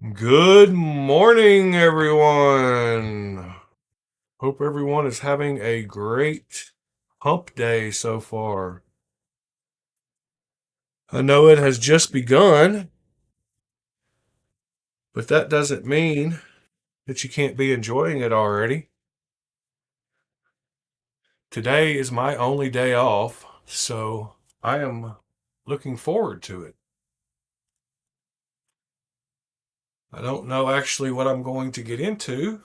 Good morning, everyone. Hope everyone is having a great hump day so far. I know it has just begun, but that doesn't mean that you can't be enjoying it already. Today is my only day off, so I am looking forward to it. I don't know actually what I'm going to get into,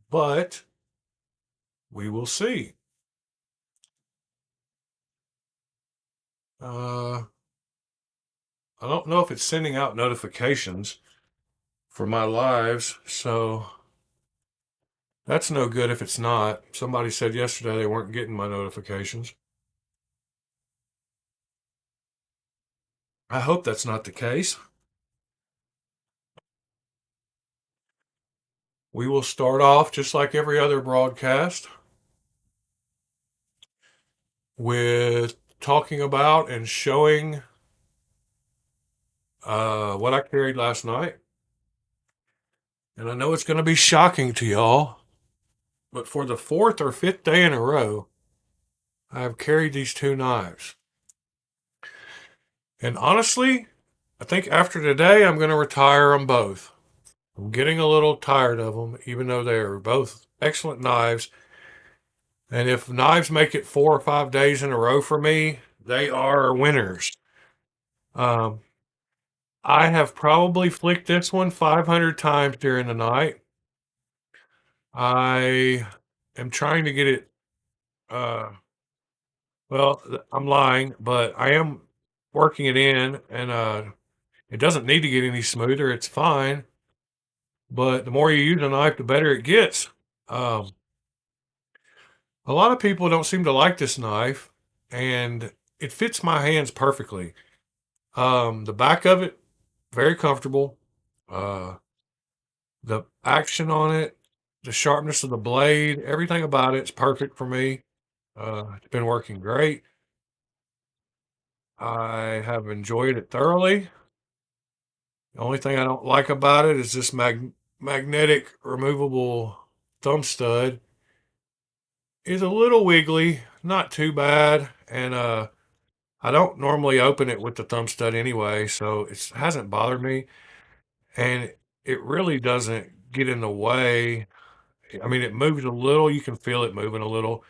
but we will see. Uh, I don't know if it's sending out notifications for my lives, so that's no good if it's not. Somebody said yesterday they weren't getting my notifications. I hope that's not the case. We will start off just like every other broadcast with talking about and showing what I carried last night. And I know it's going to be shocking to y'all, but for the fourth or fifth day in a row, I have carried these two knives. And honestly, I think after today, I'm going to retire them both. I'm getting a little tired of them, even though they are both excellent knives. And if knives make it 4 or 5 days in a row for me, they are winners. Um, I have probably flicked this one 500 times during the night. I am trying to get it. Uh, well, I'm lying, but I am working it in, and it doesn't need to get any smoother. It's fine. But the more you use a knife, the better it gets. Um, a lot of people don't seem to like this knife, and it fits my hands perfectly. The back of it, very comfortable. Uh, the action on it, the sharpness of the blade, everything about it's perfect for me. It's been working great. I have enjoyed it thoroughly. The only thing I don't like about it is this magnetic removable thumb stud is a little wiggly, not too bad, and I don't normally open it with the thumb stud anyway, so it hasn't bothered me, and it really doesn't get in the way. I mean, it moves a little. You can feel it moving a little.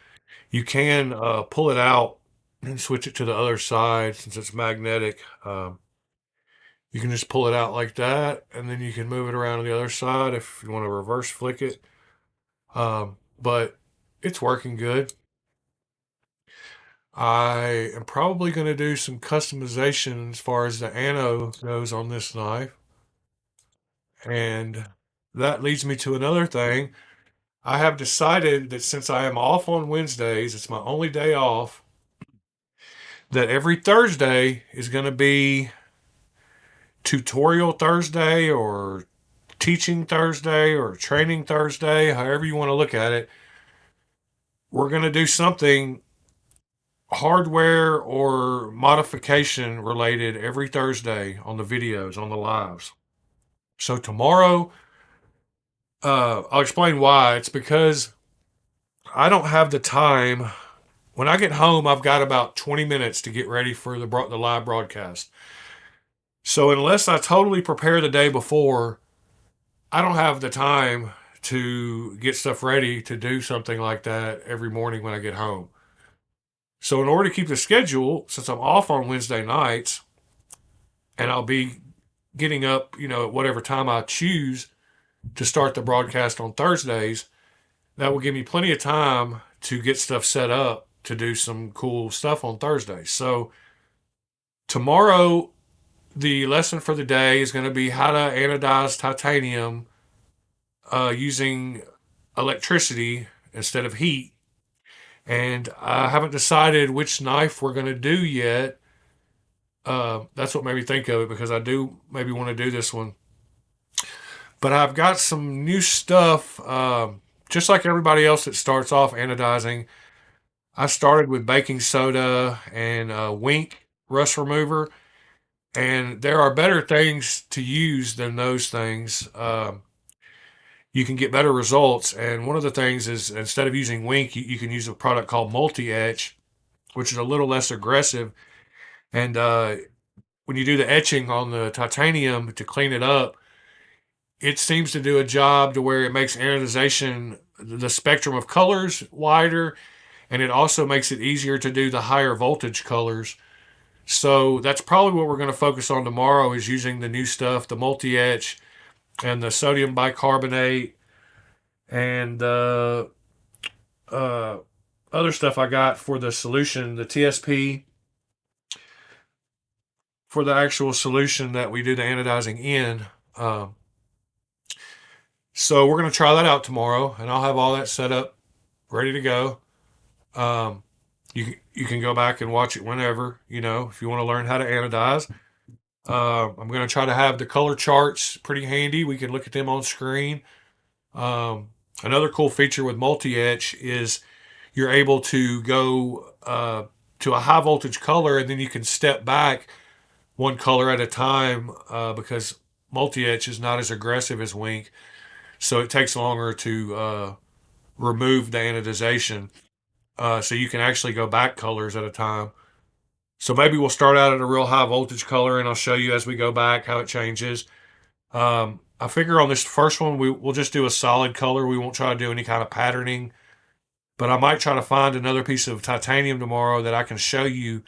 You can pull it out and switch it to the other side since it's magnetic. You can just pull it out like that, and then you can move it around to the other side if you want to reverse flick it. But it's working good. I am probably going to do some customization as far as the ano goes on this knife. And that leads me to another thing. I have decided that since I am off on Wednesdays, it's my only day off, that every Thursday is going to be tutorial Thursday or teaching Thursday or training Thursday, however you want to look at it. We're going to do something hardware or modification related every Thursday on the videos, on the lives. So tomorrow, I'll explain why. It's because I don't have the time. When I get home, I've got about 20 minutes to get ready for the live broadcast. So unless I totally prepare the day before, I don't have the time to get stuff ready to do something like that every morning when I get home. So in order to keep the schedule, since I'm off on Wednesday nights and I'll be getting up, at whatever time I choose to start the broadcast on Thursdays, that will give me plenty of time to get stuff set up to do some cool stuff on Thursdays. So tomorrow, the lesson for the day is going to be how to anodize titanium using electricity instead of heat. And I haven't decided which knife we're going to do yet. That's what made me think of it because I do maybe want to do this one. But I've got some new stuff. Just like everybody else that starts off anodizing, I started with baking soda and wink rust remover. And there are better things to use than those things. You can get better results. And one of the things is instead of using Wink, you can use a product called Multi Etch, which is a little less aggressive. And when you do the etching on the titanium to clean it up, it seems to do a job to where it makes anodization, the spectrum of colors, wider, and it also makes it easier to do the higher voltage colors. So that's probably what we're going to focus on tomorrow is using the new stuff, the multi-etch and the sodium bicarbonate and uh, other stuff I got for the solution, the TSP for the actual solution that we do the anodizing in. Um, so we're going to try that out tomorrow, and I'll have all that set up, ready to go. Um, you can go back and watch it whenever, if you want to learn how to anodize. I'm going to try to have the color charts pretty handy. We can look at them on screen. Another cool feature with multi-etch is you're able to go to a high voltage color and then you can step back one color at a time because multi-etch is not as aggressive as Wink. So it takes longer to remove the anodization. So you can actually go back colors at a time. So maybe we'll start out at a real high voltage color and I'll show you as we go back how it changes. I figure on this first one, we'll just do a solid color. We won't try to do any kind of patterning, but I might try to find another piece of titanium tomorrow that I can show you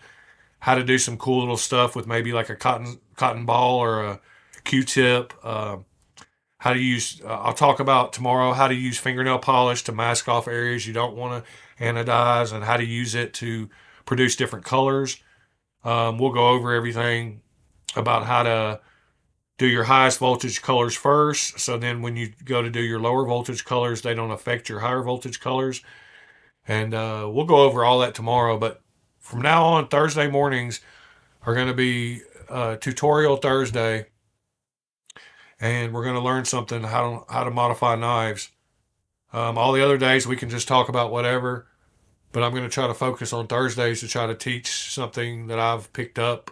how to do some cool little stuff with maybe like a cotton ball or a Q-tip. How to use, I'll talk about tomorrow how to use fingernail polish to mask off areas you don't want to anodize and how to use it to produce different colors. We'll go over everything about how to do your highest voltage colors first. So then when you go to do your lower voltage colors, they don't affect your higher voltage colors. And we'll go over all that tomorrow. But from now on, Thursday mornings are going to be tutorial Thursday. And we're going to learn something how to modify knives. All the other days we can just talk about whatever. But I'm going to try to focus on Thursdays to try to teach something that I've picked up.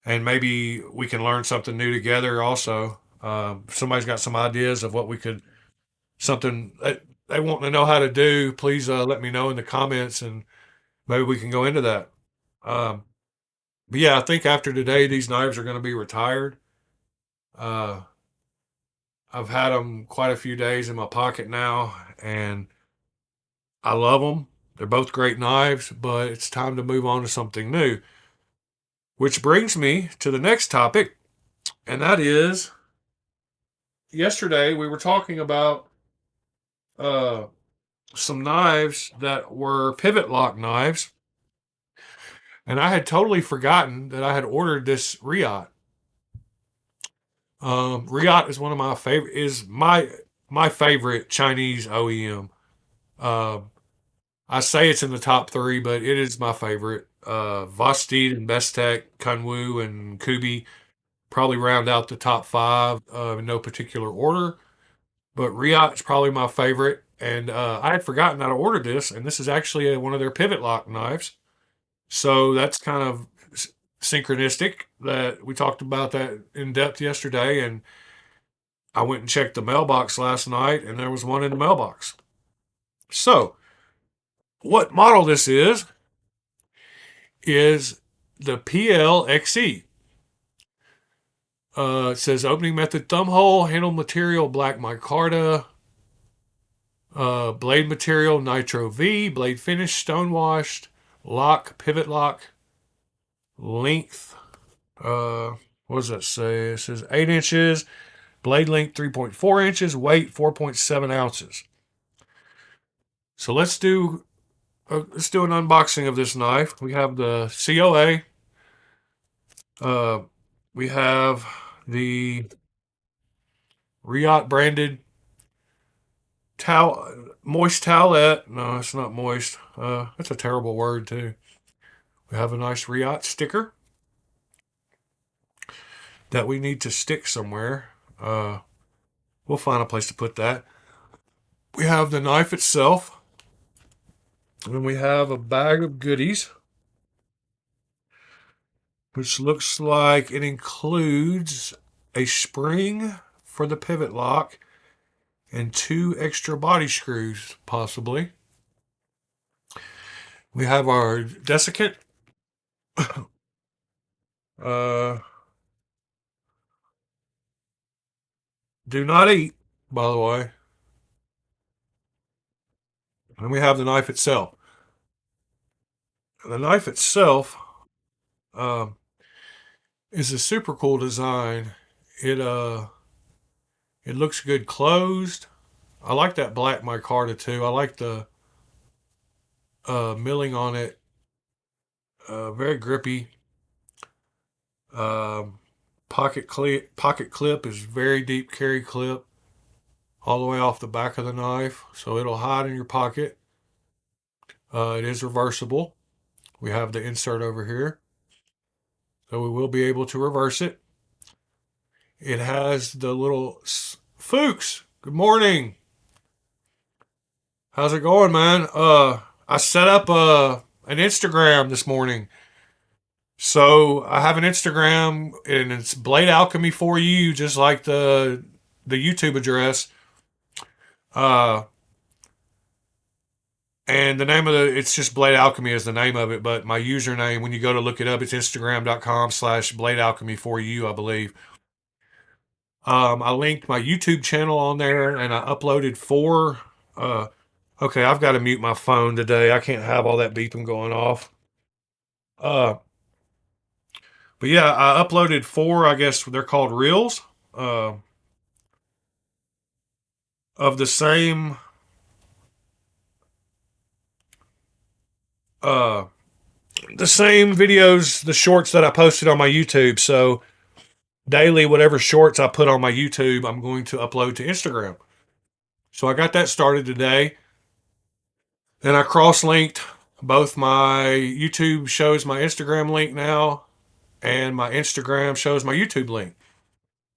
And maybe we can learn something new together also. If somebody's got some ideas of what we could, something that they want to know how to do, please let me know in the comments and maybe we can go into that. Um, but yeah, I think after today, these knives are going to be retired. Uh, I've had them quite a few days in my pocket now and I love them. They're both great knives, but it's time to move on to something new. Which brings me to the next topic, and that is yesterday we were talking about uh, some knives that were pivot lock knives, and I had totally forgotten that I had ordered this Riot. Riot is one of my favorite is my favorite Chinese OEM. Um, I say it's in the top three, but it is my favorite. Vosteed and Bestech, Kunwu, and Kubi probably round out the top five in no particular order. But Riot's probably my favorite. And I had forgotten that I ordered this, and this is actually one of their pivot lock knives. So that's kind of synchronistic that we talked about that in depth yesterday. And I went and checked the mailbox last night, and there was one in the mailbox. So, what model this is the PLXE. It says opening method thumb hole, handle material black micarta, blade material nitro V, blade finish stone washed, lock pivot lock, length. What does that say? It says 8 inches, blade length 3.4 inches, weight 4.7 ounces. So let's do an unboxing of this knife. We have the COA. We have the Riot branded moist towelette. No, it's not moist. That's a terrible word too. We have a nice Riot sticker that we need to stick somewhere. We'll find a place to put that. We have the knife itself. And we have a bag of goodies. which looks like it includes a spring for the pivot lock and 2 extra body screws, possibly. We have our desiccant. Uh, do not eat, by the way. And we have the knife itself. The knife itself um, is a super cool design. It it looks good closed. I like that black micarta too. I like the milling on it. Very grippy. Um, pocket clip is very deep carry clip all the way off the back of the knife, so it'll hide in your pocket. It is reversible. We have the insert over here, so we will be able to reverse it. It has the little Fuchs. Good morning. How's it going, man? I set up an Instagram this morning. So I have an Instagram and it's Blade Alchemy for you, just like the YouTube address. Uh, and the name of it's just Blade Alchemy is the name of it, but my username, when you go to look it up, it's Instagram.com/Blade Alchemy for you, I believe. I linked my YouTube channel on there and I uploaded 4. Uh, okay, I've got to mute my phone today. I can't have all that beeping going off. Uh, but yeah, I uploaded 4, I guess they're called reels, uh, of uh, the same videos, the shorts that I posted on my YouTube. So daily, whatever shorts I put on my YouTube, I'm going to upload to Instagram. So I got that started today. And I cross-linked both my YouTube shows my Instagram link now, and my Instagram shows my YouTube link.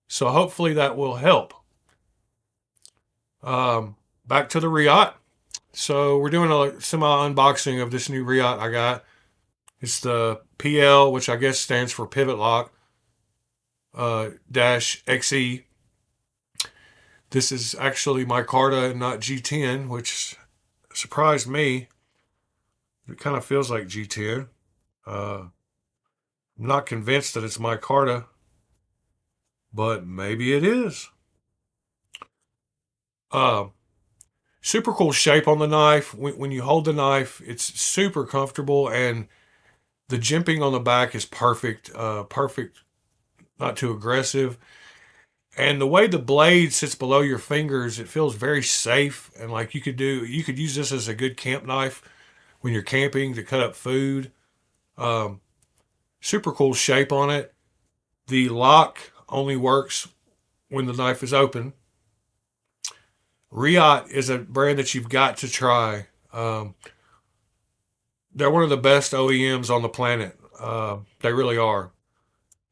So hopefully that will help. Back to the Riot. So we're doing a semi unboxing of this new Riot I got. It's the PL, which I guess stands for Pivot Lock dash XE. This is actually micarta and not G10, which surprised me. It kind of feels like G10. I'm not convinced that it's micarta, but maybe it is. Uh, Super cool shape on the knife. When you hold the knife, it's super comfortable, and the jimping on the back is perfect. Perfect, not too aggressive. And the way the blade sits below your fingers, it feels very safe. And like you could use this as a good camp knife when you're camping to cut up food. Um, Super cool shape on it. The lock only works when the knife is open. Riot is a brand that you've got to try. They're one of the best OEMs on the planet. They really are.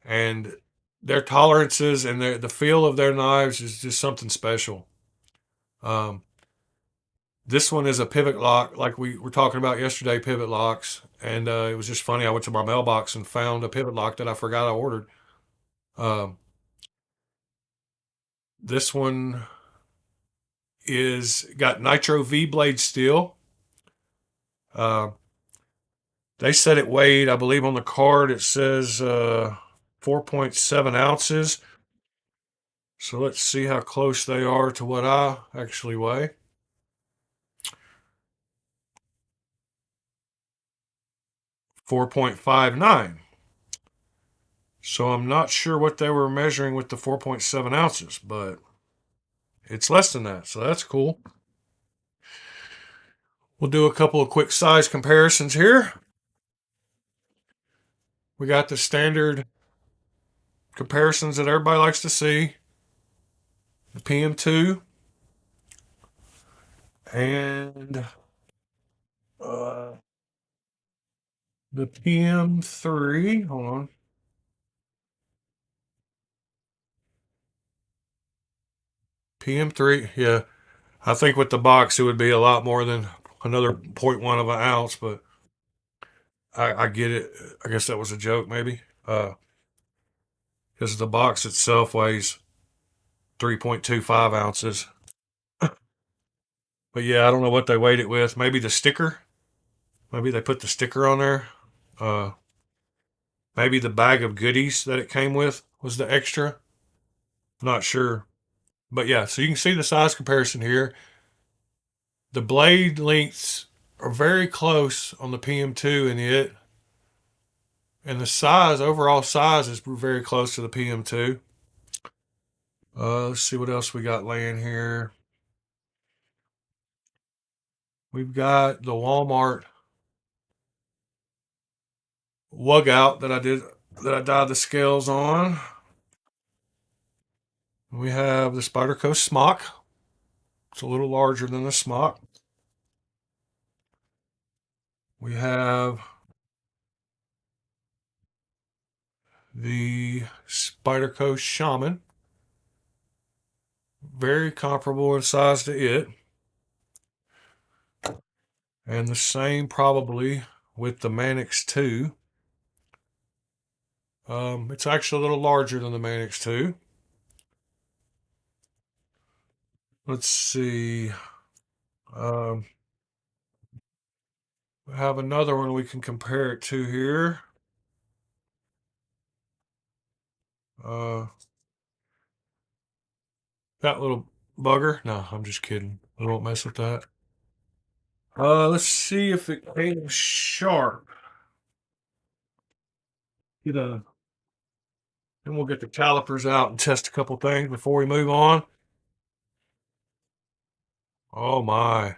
And their tolerances and the feel of their knives is just something special. Um, this one is a pivot lock, like we were talking about yesterday, pivot locks. And it was just funny. I went to my mailbox and found a pivot lock that I forgot I ordered. Um, this one is got nitro V blade steel. Uh, they said it weighed, I believe on the card, it says 4.7 ounces. So let's see how close they are to what I actually weigh. 4.59. So I'm not sure what they were measuring with the 4.7 ounces, but it's less than that. So that's cool. We'll do a couple of quick size comparisons here. We got the standard comparisons that everybody likes to see. The PM2 and uh, the PM3. Hold on. PM3. Yeah. I think with the box, it would be a lot more than another 0.1 of an ounce, but I get it. I guess that was a joke, maybe. because the box itself weighs 3.25 ounces. But yeah, I don't know what they weighed it with. Maybe the sticker. Maybe they put the sticker on there. Uh, Maybe the bag of goodies that it came with was the extra. Not sure. But yeah, so you can see the size comparison here. The blade lengths are very close on the PM2 and it. And the size, overall size, is very close to the PM2. Let's see what else we got laying here. We've got the Walmart lug out that I dyed the scales on. We have the Spyderco smock. It's a little larger than the smock. We have the Spyderco Shaman. Very comparable in size to it. And the same probably with the Manix 2. It's actually a little larger than the Manix 2. Let's see. We have another one we can compare it to here. Uh, that little bugger. No, I'm just kidding. I won't mess with that. Let's see if it came sharp. Then we'll get the calipers out and test a couple things before we move on. Oh my.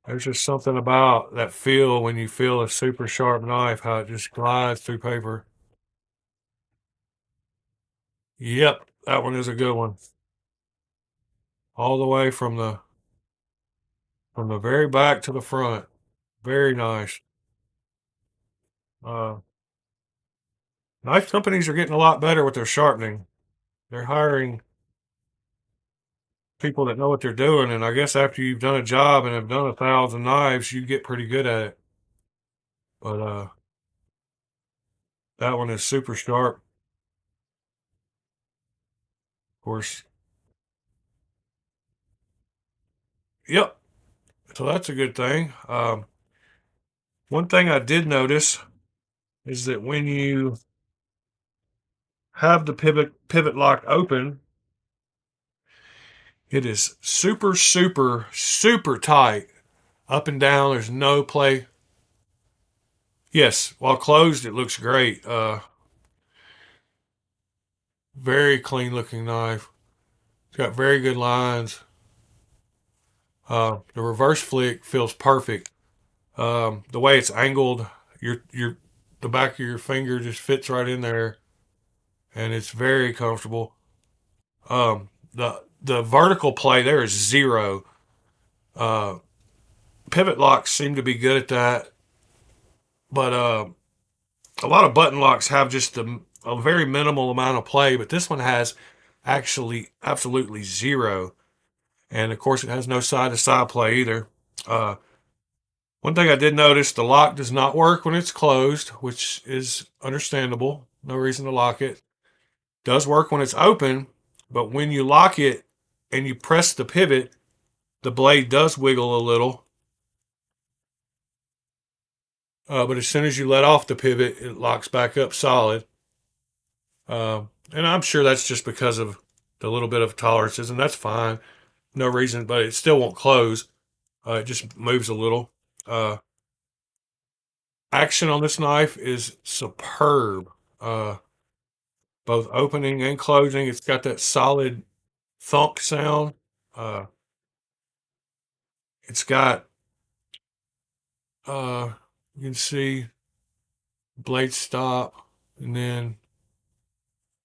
There's just something about that feel when you feel a super sharp knife, how it just glides through paper. Yep, that one is a good one. All the way from the very back to the front. Very nice. Uh, Knife companies are getting a lot better with their sharpening. They're hiring people that know what they're doing, and I guess after you've done a job and have done 1,000 knives, you get pretty good at it. But that one is super sharp. Of course. Yep. So that's a good thing. One thing I did notice is that when you have the pivot lock open, it is super, super, super tight up and down. There's no play. Yes, while closed, it looks great. Very clean looking knife. It's got very good lines. The reverse flick feels perfect. The way it's angled, the back of your finger just fits right in there, and it's very comfortable. The vertical play there is zero. Uh, Pivot locks seem to be good at that, but a lot of button locks have just a very minimal amount of play, but this one has actually absolutely zero. And of course, it has no side to side play either. Uh, One thing I did notice, the lock does not work when it's closed, which is understandable. No reason to lock it. Does work when it's open, but when you lock it and you press the pivot, the blade does wiggle a little. But as soon as you let off the pivot, it locks back up solid. And I'm sure that's just because of the little bit of tolerances, and that's fine. No reason, but it still won't close. It just moves a little. Action on this knife is superb. Both opening and closing. It's got that solid thunk sound. Uh, it's got, you can see blade stop, and then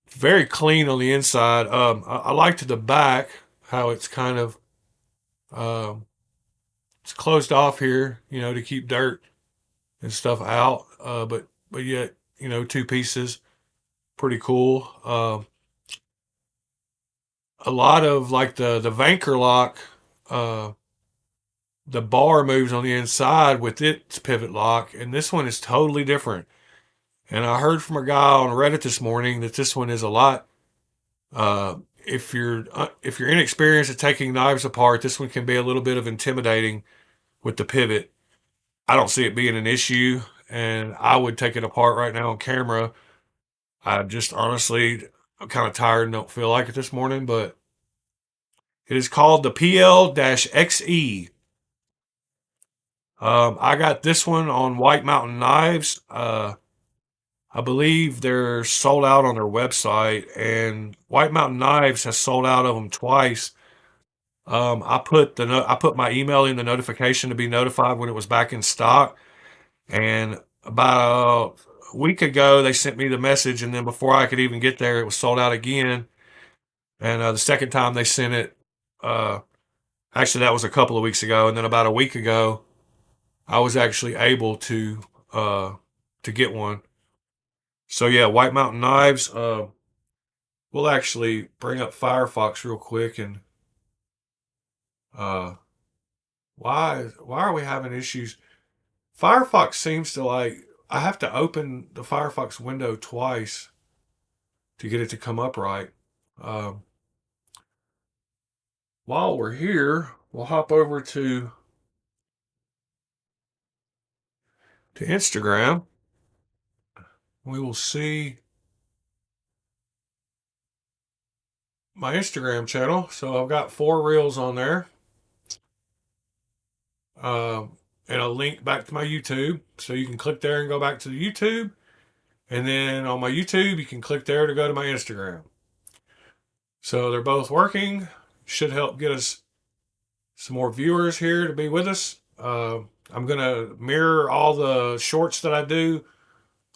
very clean on the inside. I liked the back, how it's kind of, it's closed off here, to keep dirt and stuff out. But yet, two pieces, pretty cool. A lot of like the Vanker lock, the bar moves on the inside with its pivot lock, and this one is totally different. And I heard from a guy on Reddit this morning that this one is a lot. If you're inexperienced at taking knives apart, this one can be a little bit of intimidating with the pivot. I don't see it being an issue, and I would take it apart right now on camera. I just honestly, I'm kind of tired and don't feel like it this morning, but it is called the PL-XE. I got this one on White Mountain Knives. I believe they're sold out on their website, and White Mountain Knives has sold out of them twice. I put my email in the notification to be notified when it was back in stock, and about a week ago they sent me the message, and then before I could even get there, it was sold out again. And the second time they sent it, uh, actually that was a couple of weeks ago, and then about a week ago, I was actually able uh, to get one. So yeah, White Mountain Knives. We'll actually bring up Firefox real quick and uh, why are we having issues? Firefox seems to like I have to open the Firefox window twice to get it to come up right. Um, while we're here, we'll hop over to Instagram. We will see my Instagram channel. So I've got 4 reels on there, and a link back to my YouTube. So you can click there and go back to the YouTube. And then on my YouTube, you can click there to go to my Instagram. So they're both working. Should help get us some more viewers here to be with us. I'm going to mirror all the shorts that I do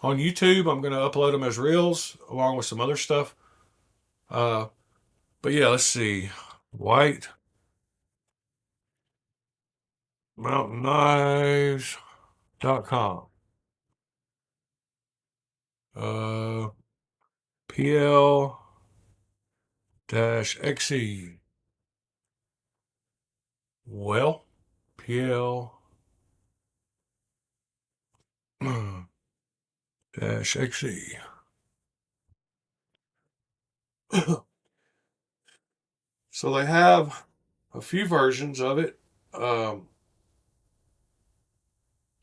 on YouTube. I'm going to upload them as reels along with some other stuff. Uh, but yeah, let's see. White Mountain Knives.com. Uh, PL-XE. Well, PL dash XE. So they have a few versions of it. Um,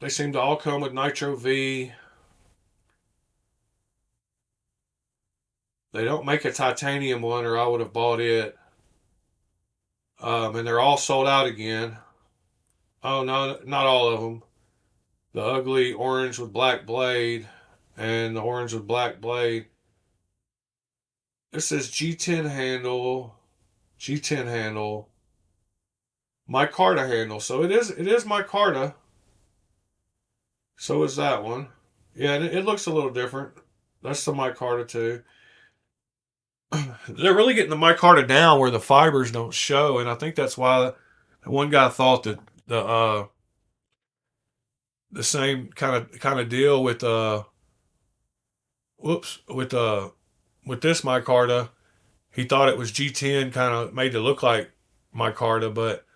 they seem to all come with Nitro V. They don't make a titanium one, or I would have bought it. And they're all sold out again. Oh no, not all of them. The ugly orange with black blade and the orange with black blade. This says G10 handle, G10 handle, micarta handle. So it is micarta. So is that one. Yeah, it looks a little different. That's the micarta too. They're really getting the micarta down where the fibers don't show, and I think that's why one guy thought that the same kind of deal with whoops with this micarta. He thought it was G10, kind of made it look like micarta, but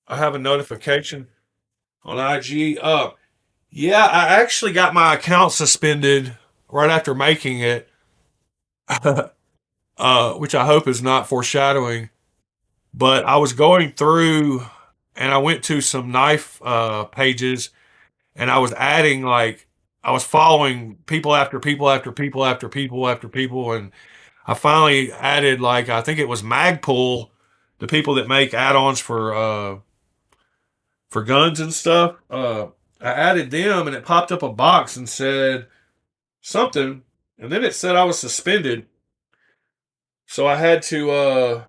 I have a notification on IG. Yeah, I actually got my account suspended right after making it, which I hope is not foreshadowing. But I was going through and I went to some knife pages, and I was adding, like, I was following people after people after people after people after people, and I finally added, like, I think it was Magpul, the people that make add-ons for guns and stuff. I added them, and it popped up a box and said something, and then it said I was suspended. So I had to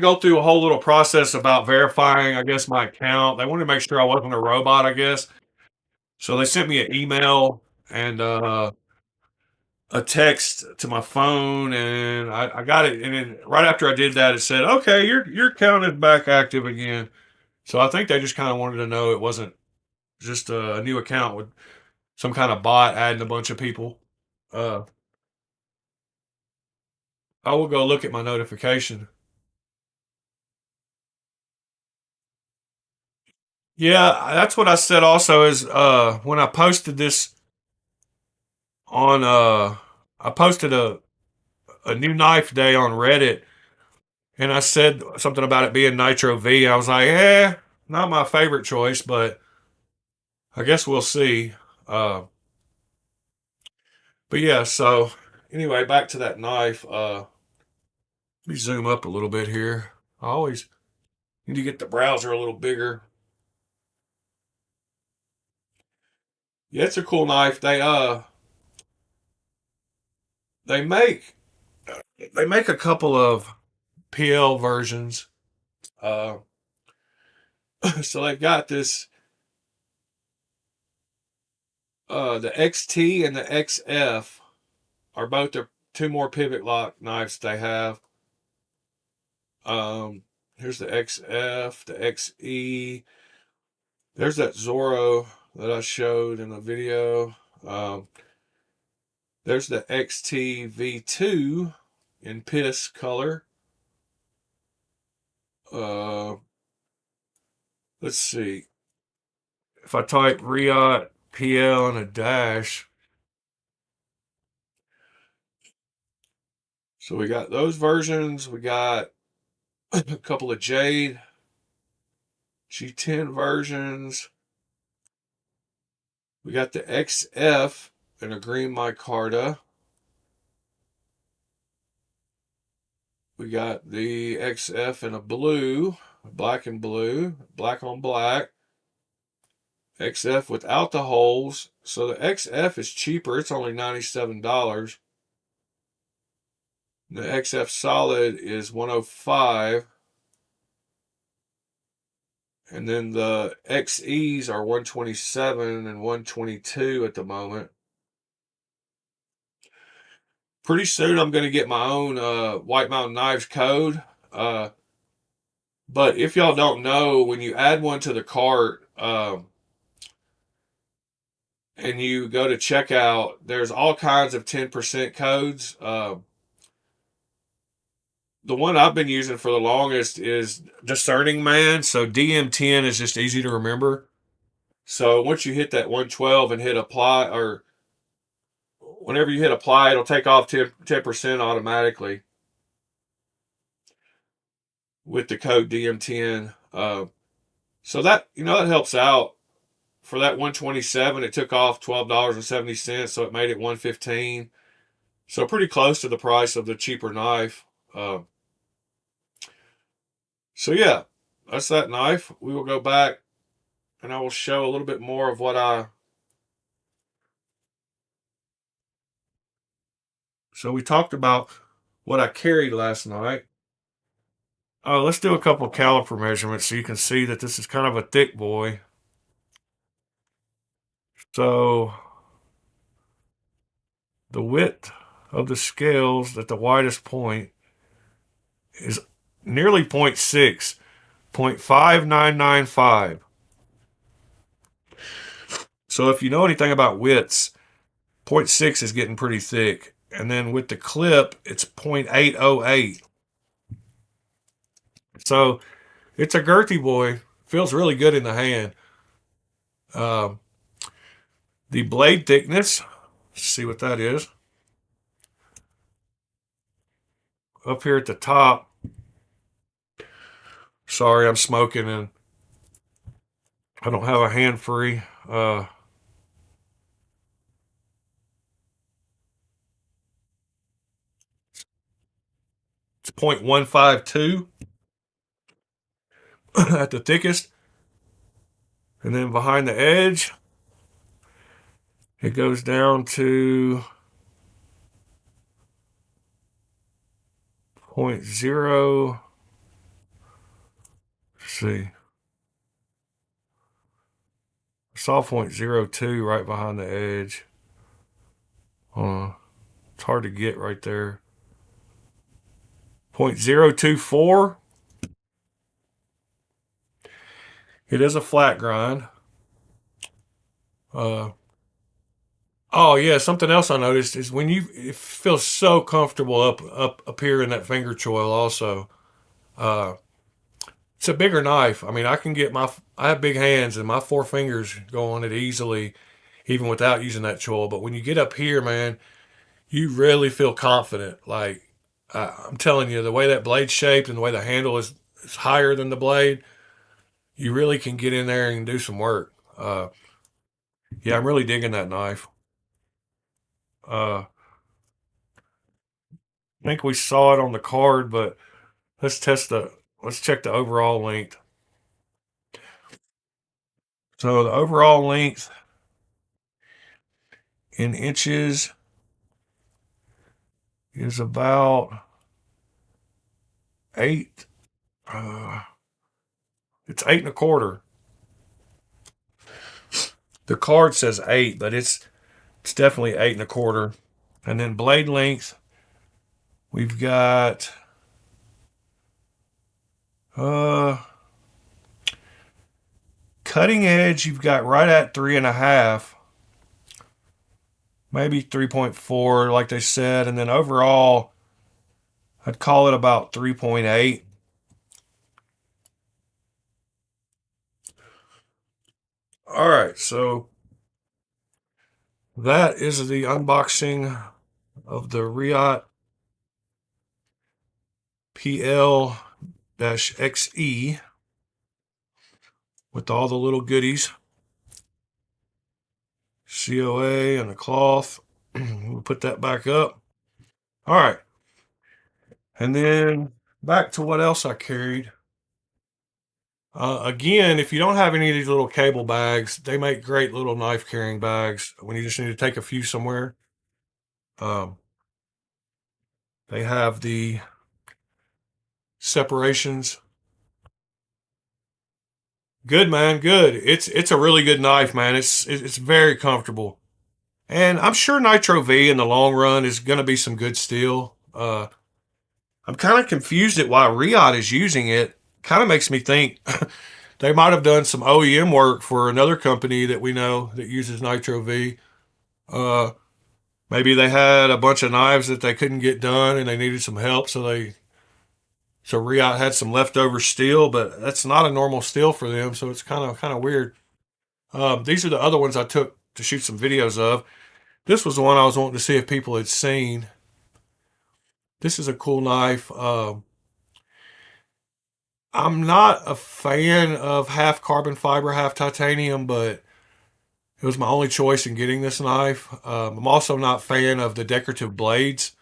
go through a whole little process about verifying, I guess, my account. They wanted to make sure I wasn't a robot, I guess. So they sent me an email and a text to my phone, and I got it. And then right after I did that, it said, "Okay, your account is back active again." So I think they just kind of wanted to know it wasn't just a new account with some kind of bot adding a bunch of people. Uh, I will go look at my notification. Yeah, that's what I said also is when I posted this on I posted a new knife day on Reddit and I said something about it being Nitro V. I was like, not my favorite choice, but I guess we'll see. Uh but yeah, so anyway, back to that knife. Let me zoom up a little bit here. I always need to get the browser a little bigger. Yeah, it's a cool knife. They make they make a couple of PL versions. Uh, so they've got this the XT and the XF are both the two more pivot lock knives they have. Um, Here's the XF, the XE. There's that Zorro that I showed in the video. Um, there's the XT V2 in piss color. Uh, let's see. If I type Riot PL and a dash, so we got those versions. We got a couple of Jade G10 versions. We got the XF in a green micarta. We got the XF in a blue, black and blue, black on black. XF without the holes. So the XF is cheaper. It's only $97. The XF solid is $105. And then the XEs are $127 and $122 at the moment. Pretty soon I'm going to get my own White Mountain Knives code. But if y'all don't know, when you add one to the cart and you go to checkout, there's all kinds of 10% codes. The one I've been using for the longest is Discerning Man. So DM10 is just easy to remember. So once you hit that 112 and hit apply, or whenever you hit apply, it'll take off 10% automatically with the code DM10. So that helps out. For that 127, it took off $12.70, so it made it 115. So pretty close to the price of the cheaper knife. So yeah, that's that knife. We will go back and I will show a little bit more of what So we talked about what I carried last night. Let's do a couple caliper measurements so you can see that this is kind of a thick boy. So the width of the scales at the widest point is nearly 0.6, 0.5995. So if you know anything about widths, 0.6 is getting pretty thick. And then with the clip, it's 0.808. So it's a girthy boy. Feels really good in the hand. Um, the blade thickness, let's see what that is. Up here at the top. Sorry, I'm smoking and I don't have a hand free. It's 0.152 at the thickest. And then behind the edge, it goes down to 0.0. Let's see. I saw 0.02 right behind the edge. It's hard to get right there. 0.024. It is a flat grind. Oh yeah, something else I noticed is when it feels so comfortable up here in that finger choil also. Uh, it's a bigger knife. I mean, I have big hands and my four fingers go on it easily, even without using that choil. But when you get up here, man, you really feel confident. Like, I'm telling you, the way that blade's shaped and the way the handle is higher than the blade, you really can get in there and do some work. Yeah, I'm really digging that knife. I think we saw it on the card, but let's test the, let's check the overall length. So the overall length in inches is about 8. Uh, it's 8 1/4. The card says 8, but it's definitely 8 1/4. And then blade length, we've got uh cutting edge. You've got right at 3.5, maybe 3.4, like they said, and then overall, I'd call it about 3.8. All right, so that is the unboxing of the Riot PL-XE with all the little goodies, COA and the cloth. We'll put that back up. All right, and then back to what else I carried. Again, if you don't have any of these little cable bags, they make great little knife carrying bags when you just need to take a few somewhere. Um, they have the separations. Good, man. Good. It's a really good knife, man. It's very comfortable, and I'm sure Nitro V in the long run is going to be some good steel. I'm kind of confused at why Riot is using it. Kind of makes me think they might have done some OEM work for another company that we know that uses Nitro V. Uh, Maybe they had a bunch of knives that they couldn't get done and they needed some help, so Riot had some leftover steel, but that's not a normal steel for them, so it's kind of weird. These are the other ones I took to shoot some videos of. This was the one I was wanting to see if people had seen. This is a cool knife. I'm not a fan of half carbon fiber, half titanium, but it was my only choice in getting this knife. I'm also not a fan of the decorative blades,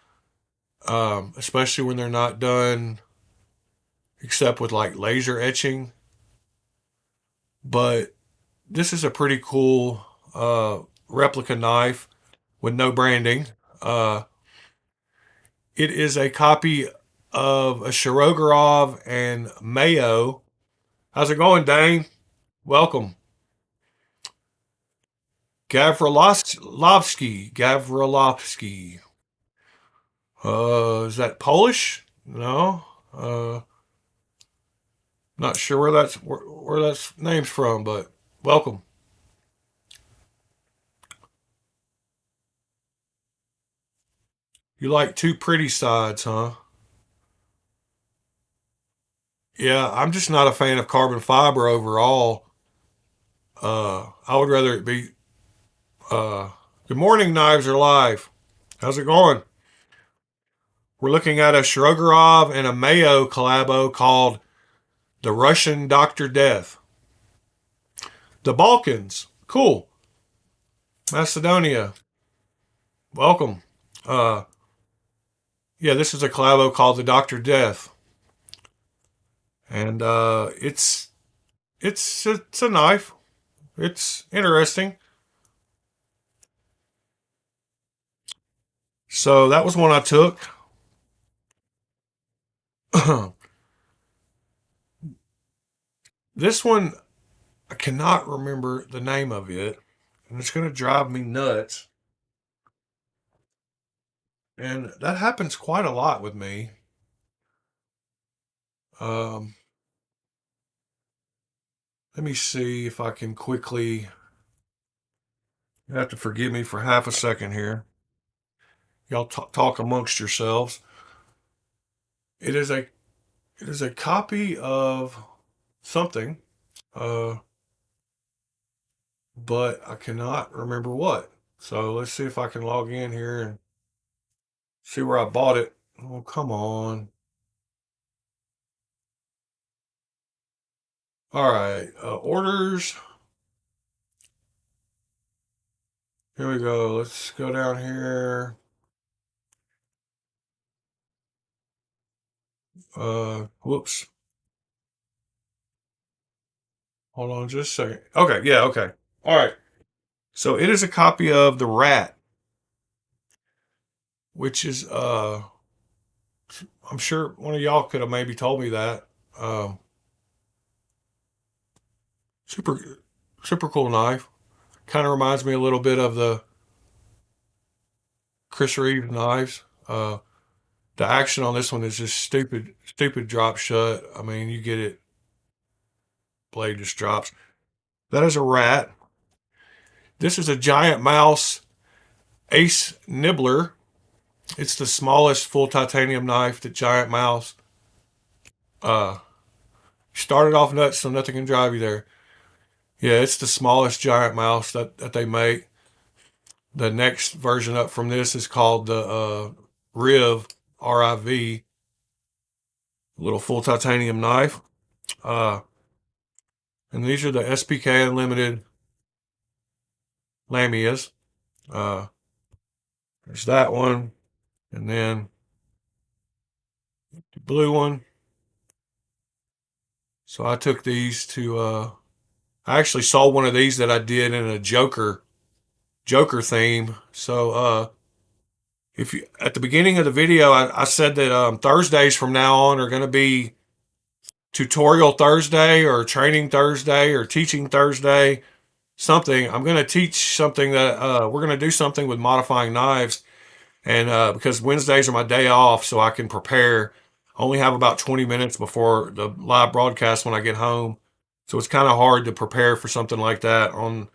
especially when they're not done except with like laser etching. But this is a pretty cool replica knife with no branding. Uh, it is a copy of a Shirogorov and Mayo. How's it going, Dane? Welcome. Gavrilovsky. Is that Polish? No. Not sure where that's name's from, but welcome. You like two pretty sides, huh? Yeah, I'm just not a fan of carbon fiber overall. I would rather it be. Uh, Good morning, Knives are live. How's it going? We're looking at a Shirogorov and a Mayo collabo called the Russian Doctor Death. The Balkans, cool. Macedonia, welcome. Uh, yeah, this is a collabo called the Doctor Death, and it's a knife. It's interesting. So that was one I took. This one, I cannot remember the name of it, and it's going to drive me nuts. And that happens quite a lot with me. Um, Let me see if I can quickly. You have to forgive me for half a second here. Y'all talk amongst yourselves. It is a copy of. something, uh, but I cannot remember what. So let's see if I can log in here and see where I bought it. Oh, come on. All right, orders. Here we go. Let's go down here. Whoops. Hold on just a second. Okay, yeah, okay. All right. So it is a copy of The Rat, which is I'm sure one of y'all could have maybe told me that. Um, super super cool knife. Kind of reminds me a little bit of the Chris Reeve knives. The action on this one is just stupid drop shut. I mean, you get it, blade just drops. That is a Rat. This is a giant mouse ace nibbler. It's the smallest full titanium knife that Giant Mouse uh started off nuts, so nothing can drive you there. Yeah, it's the smallest Giant Mouse that they make. The next version up from this is called the Riv, RIV, little full titanium knife. Uh, and these are the SPK Unlimited Lamias. Uh, there's that one, and then the blue one. So I took these to. I actually saw one of these that I did in a Joker theme. So if you at the beginning of the video, I said that Thursdays from now on are going to be tutorial Thursday or training Thursday or teaching Thursday, something. I'm going to teach something that we're going to do something with modifying knives. And because Wednesdays are my day off, so I can prepare. I only have about 20 minutes before the live broadcast when I get home. So it's kind of hard to prepare for something like that on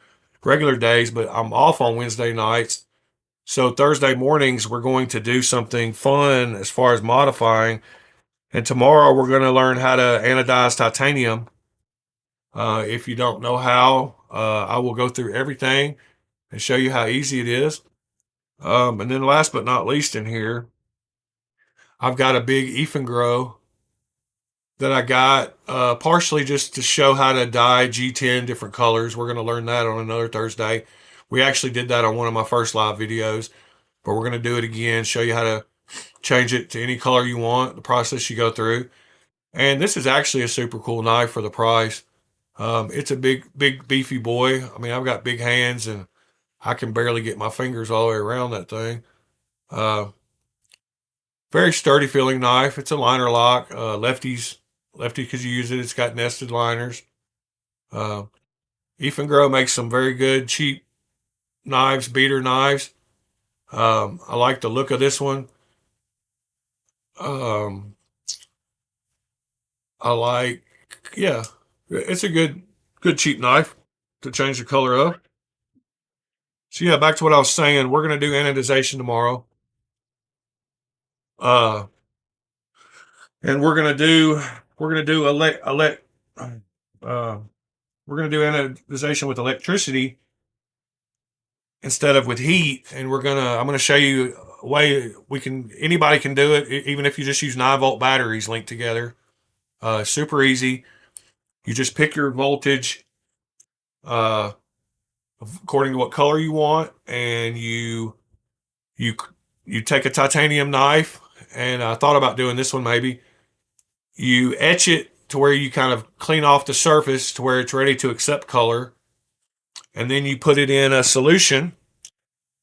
regular days, but I'm off on Wednesday nights. So Thursday mornings, we're going to do something fun as far as modifying. And tomorrow, we're going to learn how to anodize titanium. If you don't know how, I will go through everything and show you how easy it is. And then last but not least in here, I've got a big Grow that I got partially just to show how to dye G10 different colors. We're going to learn that on another Thursday. We actually did that on one of my first live videos, but we're going to do it again, show you how to change it to any color you want, the process you go through. And this is actually a super cool knife for the price. It's a big, beefy boy. I mean, I've got big hands and I can barely get my fingers all the way around that thing. Uh, Very sturdy feeling knife. It's a liner lock. Lefty because you use it. It's got nested liners. Uh, Grow makes some very good cheap knives, beater knives. I like the look of this one. Um, I like, yeah, it's a good cheap knife to change the color of. So yeah, back to what I was saying. We're gonna do anodization tomorrow. Uh, and we're gonna do uh, we're gonna do anodization with electricity instead of with heat. And I'm gonna show you a way anybody can do it, even if you just use 9-volt batteries linked together. Super easy. You just pick your voltage uh, according to what color you want, and you you take a titanium knife. And I thought about doing this one maybe. You etch it to where you kind of clean off the surface to where it's ready to accept color, and then you put it in a solution.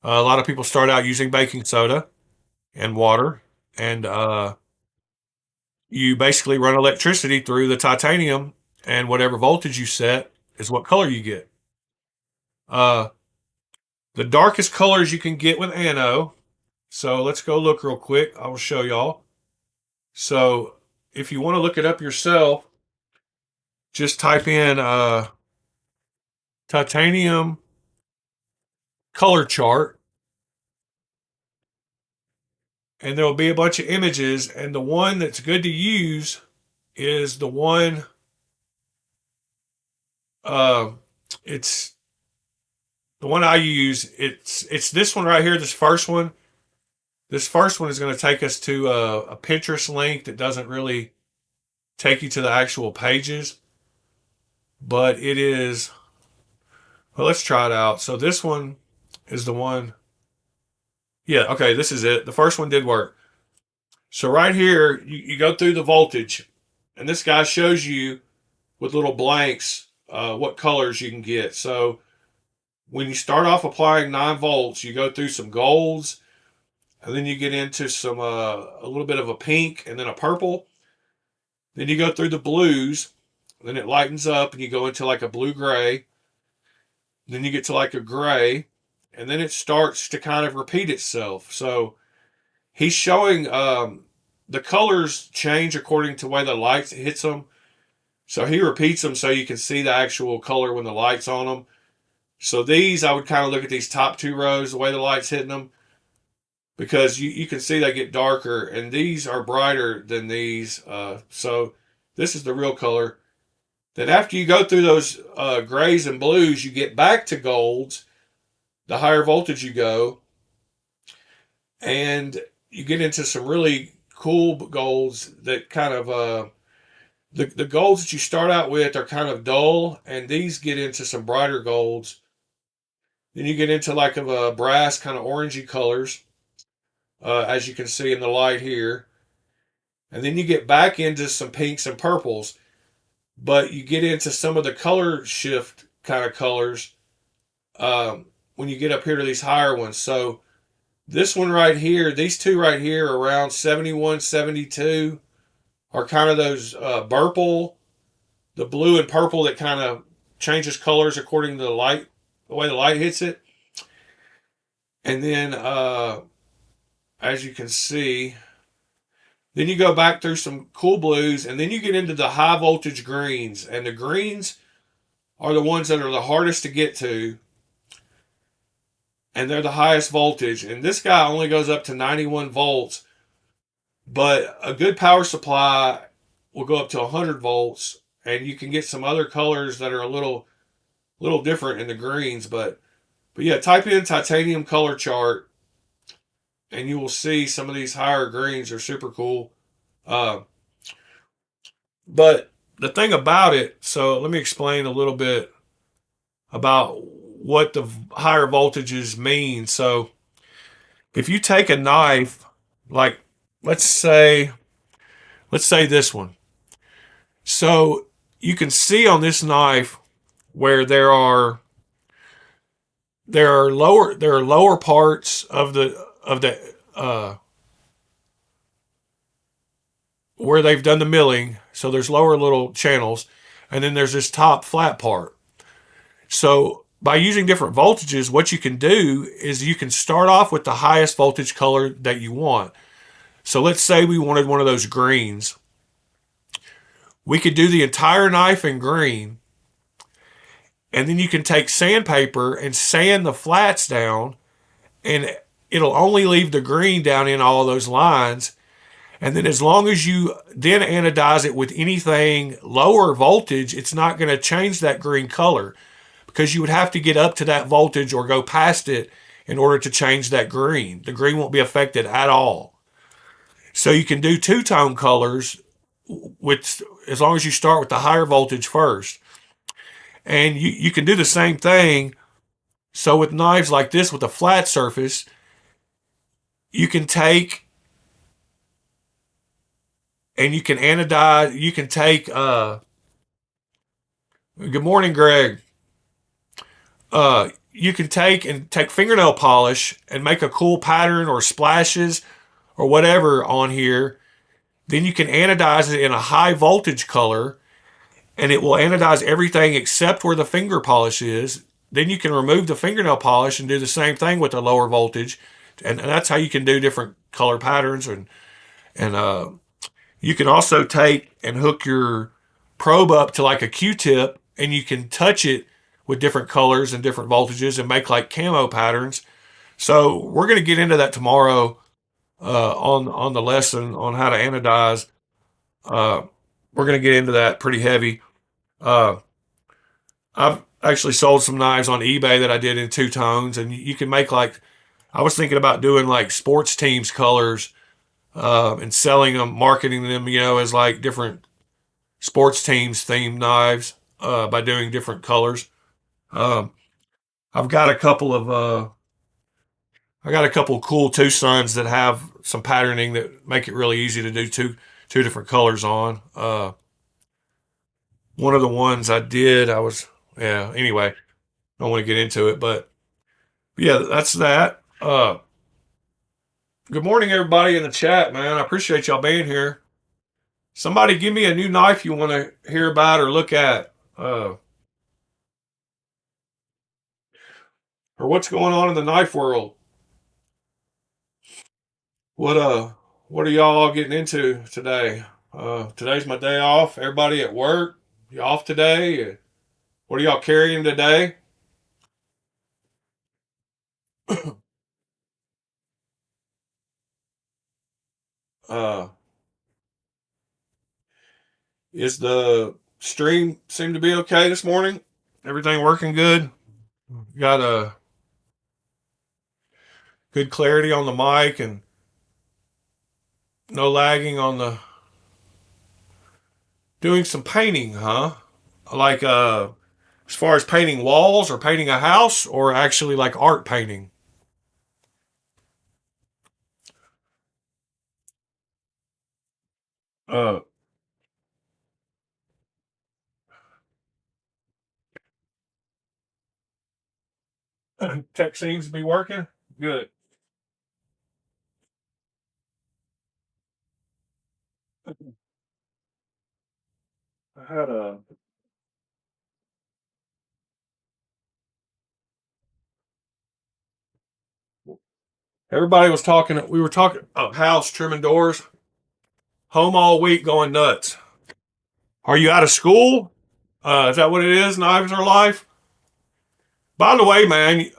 A lot of people start out using baking soda and water, and you basically run electricity through the titanium, and whatever voltage you set is what color you get. Uh, the darkest colors you can get with ano. So let's go look real quick. I will show y'all. So if you want to look it up yourself, just type in titanium color chart, and there will be a bunch of images. And the one that's good to use is the one Uh, it's the one I use. It's this one right here. This first one. This first one is going to take us to a Pinterest link that doesn't really take you to the actual pages, but it is. Well, let's try it out. So this one is the one. Yeah, okay, this is it. The first one did work. So right here, you go through the voltage, and this guy shows you with little blanks what colors you can get. So when you start off applying 9 volts, you go through some golds, and then you get into some a little bit of a pink, and then a purple. Then you go through the blues, then it lightens up, and you go into like a blue gray. Then you get to like a gray, and then it starts to kind of repeat itself. So he's showing the colors change according to the way the light hits them. So he repeats them so you can see the actual color when the light's on them. So these, I would kind of look at these top 2 rows, the way the light's hitting them, because you can see they get darker, and these are brighter than these. So this is the real color. Then after you go through those grays and blues, you get back to golds, the higher voltage you go, and you get into some really cool golds that kind of the golds that you start out with are kind of dull, and these get into some brighter golds. Then you get into like of a brass kind of orangey colors, as you can see in the light here. And then you get back into some pinks and purples, but you get into some of the color shift kind of colors when you get up here to these higher ones. So this one right here, these two right here, around 71, 72, are kind of those purple, the blue and purple that kind of changes colors according to the light, the way the light hits it. And then, as you can see, then you go back through some cool blues, and then you get into the high voltage greens. And the greens are the ones that are the hardest to get to, and they're the highest voltage. And this guy only goes up to 91 volts, but a good power supply will go up to 100 volts, and you can get some other colors that are a little different in the greens. But yeah, type in titanium color chart, and you will see some of these higher greens are super cool. Uh, but the thing about it, so let me explain a little bit about what the higher voltages mean. So if you take a knife, like let's say this one. So you can see on this knife where there are lower parts of the where they've done the milling. So there's lower little channels, and then there's this top flat part. So by using different voltages, what you can do is you can start off with the highest voltage color that you want. So let's say we wanted one of those greens. We could do the entire knife in green, and then you can take sandpaper and sand the flats down, and it'll only leave the green down in all those lines. And then as long as you then anodize it with anything lower voltage, it's not going to change that green color, because you would have to get up to that voltage or go past it in order to change that green. The green won't be affected at all. So you can do two-tone colors with, as long as you start with the higher voltage first. And you can do the same thing. So with knives like this with a flat surface, you can take and you can anodize, you can take good morning, Greg. You can take fingernail polish and make a cool pattern or splashes or whatever on here. Then you can anodize it in a high voltage color, and it will anodize everything except where the finger polish is. Then you can remove the fingernail polish and do the same thing with the lower voltage, and that's how you can do different color patterns. And you can also take and hook your probe up to like a Q-tip, and you can touch it with different colors and different voltages and make like camo patterns. So we're going to get into that tomorrow on the lesson on how to anodize. We're going to get into that pretty heavy. Uh, I've actually sold some knives on eBay that I did in two tones, and you can make like I was thinking about doing like sports teams colors and selling them, marketing them, as like different sports teams themed knives by doing different colors. Um, I've got a couple of I got a couple of cool Tucsons that have some patterning that make it really easy to do two different colors on. One of the ones I did, I was yeah. Anyway, I don't want to get into it, but yeah, that's that. Good morning, everybody in the chat, man. I appreciate y'all being here. Somebody give me a new knife you want to hear about or look at, or what's going on in the knife world. What uh, what are y'all all getting into today? Today's my day off. Everybody at work, you off today? What are y'all carrying today? Uh, is the stream seem to be okay this morning? Everything working good? Got a good clarity on the mic and no lagging on the doing some painting, huh? Like as far as painting walls or painting a house or actually like art painting. Uh Tech seems to be working. Good. I had a everybody was talking we were talking house trimming doors, home all week going nuts. Are you out of school? Is that what it is? Knives are life? By the way, man,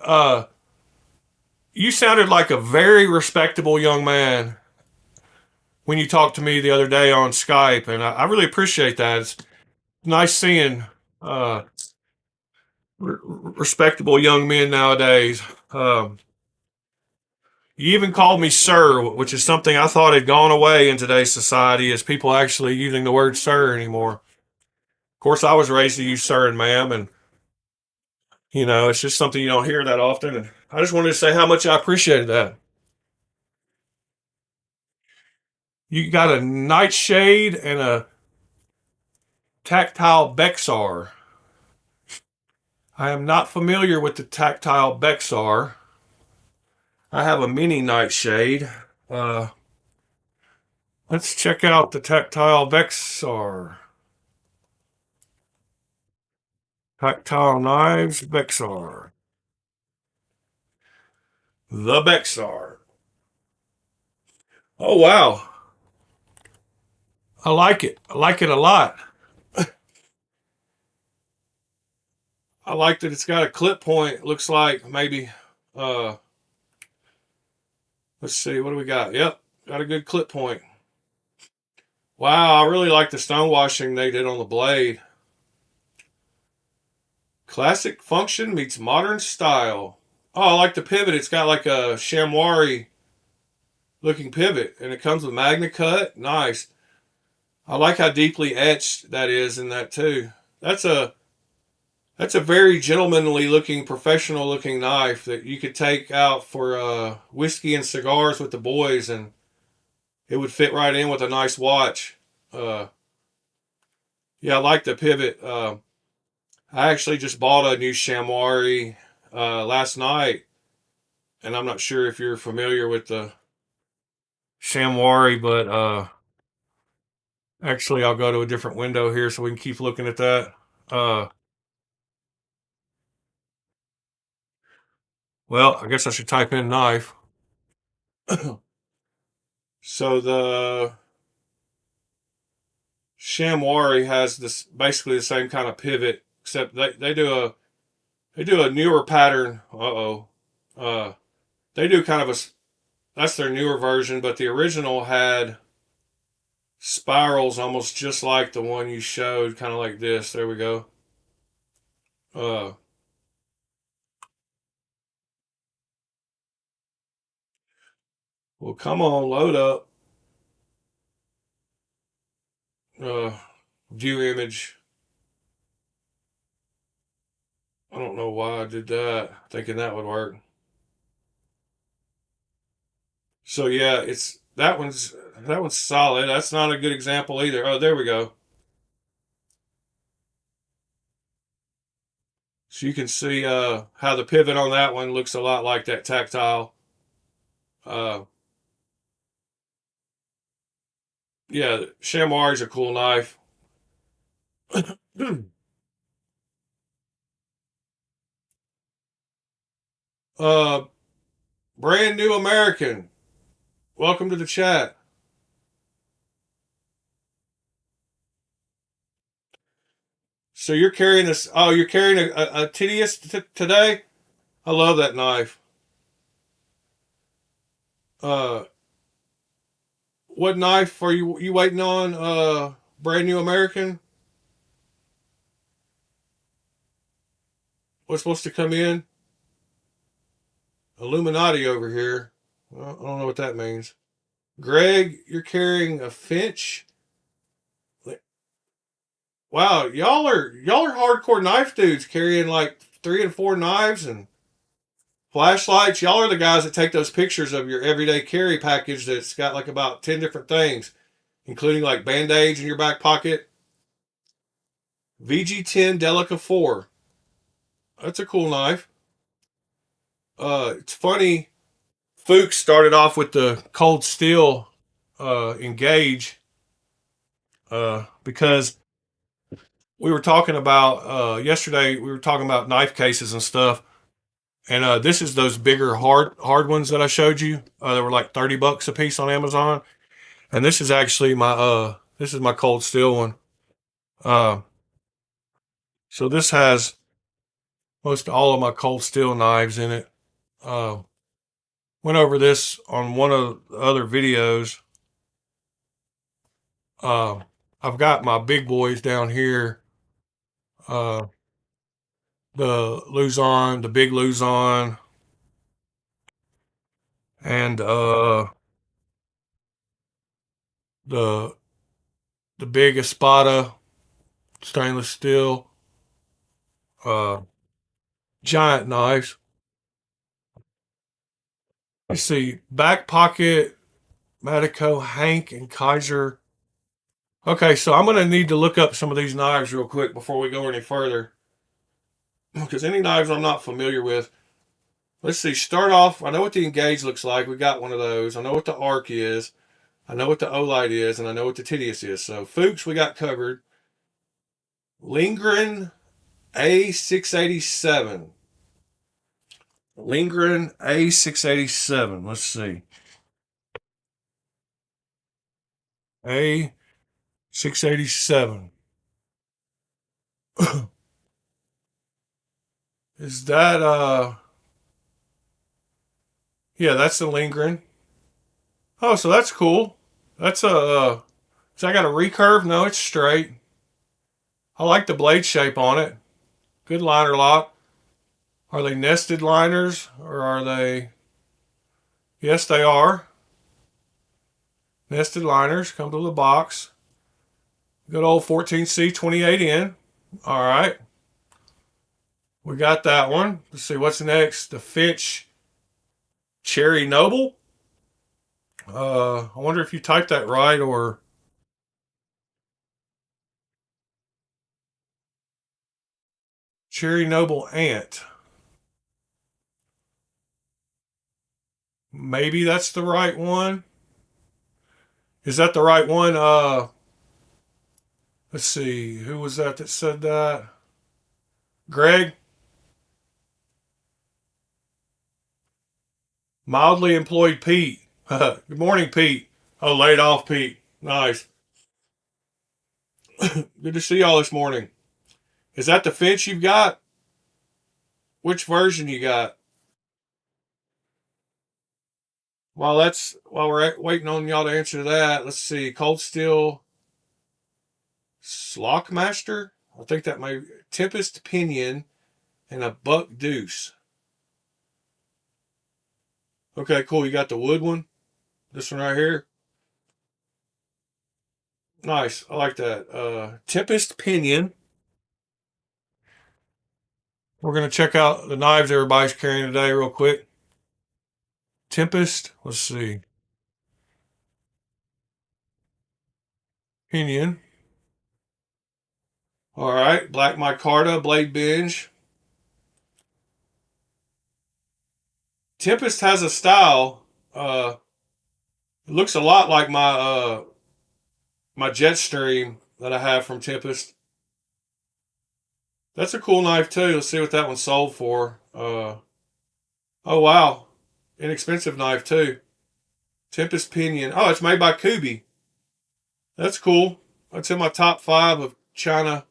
you sounded like a very respectable young man when you talked to me the other day on Skype, and I really appreciate that. It's nice seeing uh, respectable young men nowadays. You even called me sir, which is something I thought had gone away in today's society, as people actually using the word sir anymore. Of course, I was raised to use sir and ma'am, and it's just something you don't hear that often. And I just wanted to say how much I appreciated that. You got a nightshade and a tactile Bexar. I am not familiar with the tactile Bexar. I have a mini nightshade. Uh, let's check out the tactile Bexar. Tactile knives, Bexar. The Bexar. Oh, wow. I like it. I like it a lot. I like that it's got a clip point. It looks like maybe, uh, let's see, what do we got? Yep, got a good clip point. Wow, I really like the stonewashing they did on the blade. Classic function meets modern style. Oh, I like the pivot. It's got like a chamois looking pivot, and it comes with magna cut. Nice. I like how deeply etched that is in that too. That's a that's a very gentlemanly looking, professional looking knife that you could take out for whiskey and cigars with the boys, and it would fit right in with a nice watch. Uh, yeah, I like the pivot. I actually just bought a new chamois last night, and I'm not sure if you're familiar with the chamois, but actually, I'll go to a different window here so we can keep looking at that. Uh, well, I guess I should type in knife. So the chamois has this basically the same kind of pivot, except they do a newer pattern. Uh, they do kind of a that's their newer version, but the original had spirals almost just like the one you showed, kind of like this. There we go. Uh, well, come on, load up. Uh, view image. I don't know why I did that, thinking that would work. So yeah, it's that one's solid. That's not a good example either. Oh, there we go. So you can see how the pivot on that one looks a lot like that tactile. Uh, yeah, chamois is a cool knife. uh, brand new American. Welcome to the chat. So you're carrying this? Oh, you're carrying a tedious today. I love that knife. Uh, what knife are you waiting on? Brand new American. What's supposed to come in? Illuminati over here. Well, I don't know what that means. Greg, you're carrying a Finch. Wow, y'all are hardcore knife dudes carrying like 3 and 4 knives and flashlights. Y'all are the guys that take those pictures of your everyday carry package that's got like about 10 different things, including like band-aids in your back pocket. VG10 Delica 4. That's a cool knife. It's funny. Fuchs started off with the cold steel engage because we were talking about yesterday. We were talking about knife cases and stuff, and this is those bigger hard ones that I showed you. They were like $30 a piece on Amazon, and this is actually my cold steel one. Uh, so this has most all of my cold steel knives in it. Uh, went over this on one of the other videos. Uh, I've got my big boys down here. Uh, the Luzon, the big Luzon, and the the big Espada stainless steel uh, giant knives. Let's see, back pocket, Matico, Hank, and Kaiser. Okay, so I'm gonna need to look up some of these knives real quick before we go any further, because any knives I'm not familiar with. Let's see. Start off. I know what the Engage looks like. We got one of those. I know what the Arc is. I know what the Olight is, and I know what the Tedious is. So Fuchs we got covered. Lindgren A687. Lindgren A687. Let's see. A687. Is that yeah, that's the Lindgren. Oh, so that's cool. That's a so I got a recurve? No, it's straight. I like the blade shape on it. Good liner lock. Are they nested liners or are they? Yes, they are. Nested liners come to the box. Good old 14C 28N. All right. We got that one. Let's see what's next. The Finch Cherry Noble. I wonder if you typed that right or Cherry Noble Ant. Maybe that's the right one. Is that the right one? Let's see. Who was that said that? Greg? Mildly employed Pete. Good morning, Pete. Oh, laid off Pete. Nice. Good to see y'all this morning. Is that the Finch you've got? Which version you got? While we're waiting on y'all to answer that, let's see. Cold Steel Slockmaster. I think that may Tempest Pinion. and a buck deuce. Okay, cool. You got the wood one. This one right here. Nice. I like that. Tempest pinion. We're gonna check out the knives everybody's carrying today real quick. Tempest. Let's see. Pinion. All right. Black micarta blade binge. Tempest has a style. It looks a lot like my Jetstream that I have from Tempest. That's a cool knife too. Let's see what that one sold for. Oh wow, inexpensive knife too. Tempest Pinion. Oh, it's made by Kubi. That's cool. That's in my top 5 of China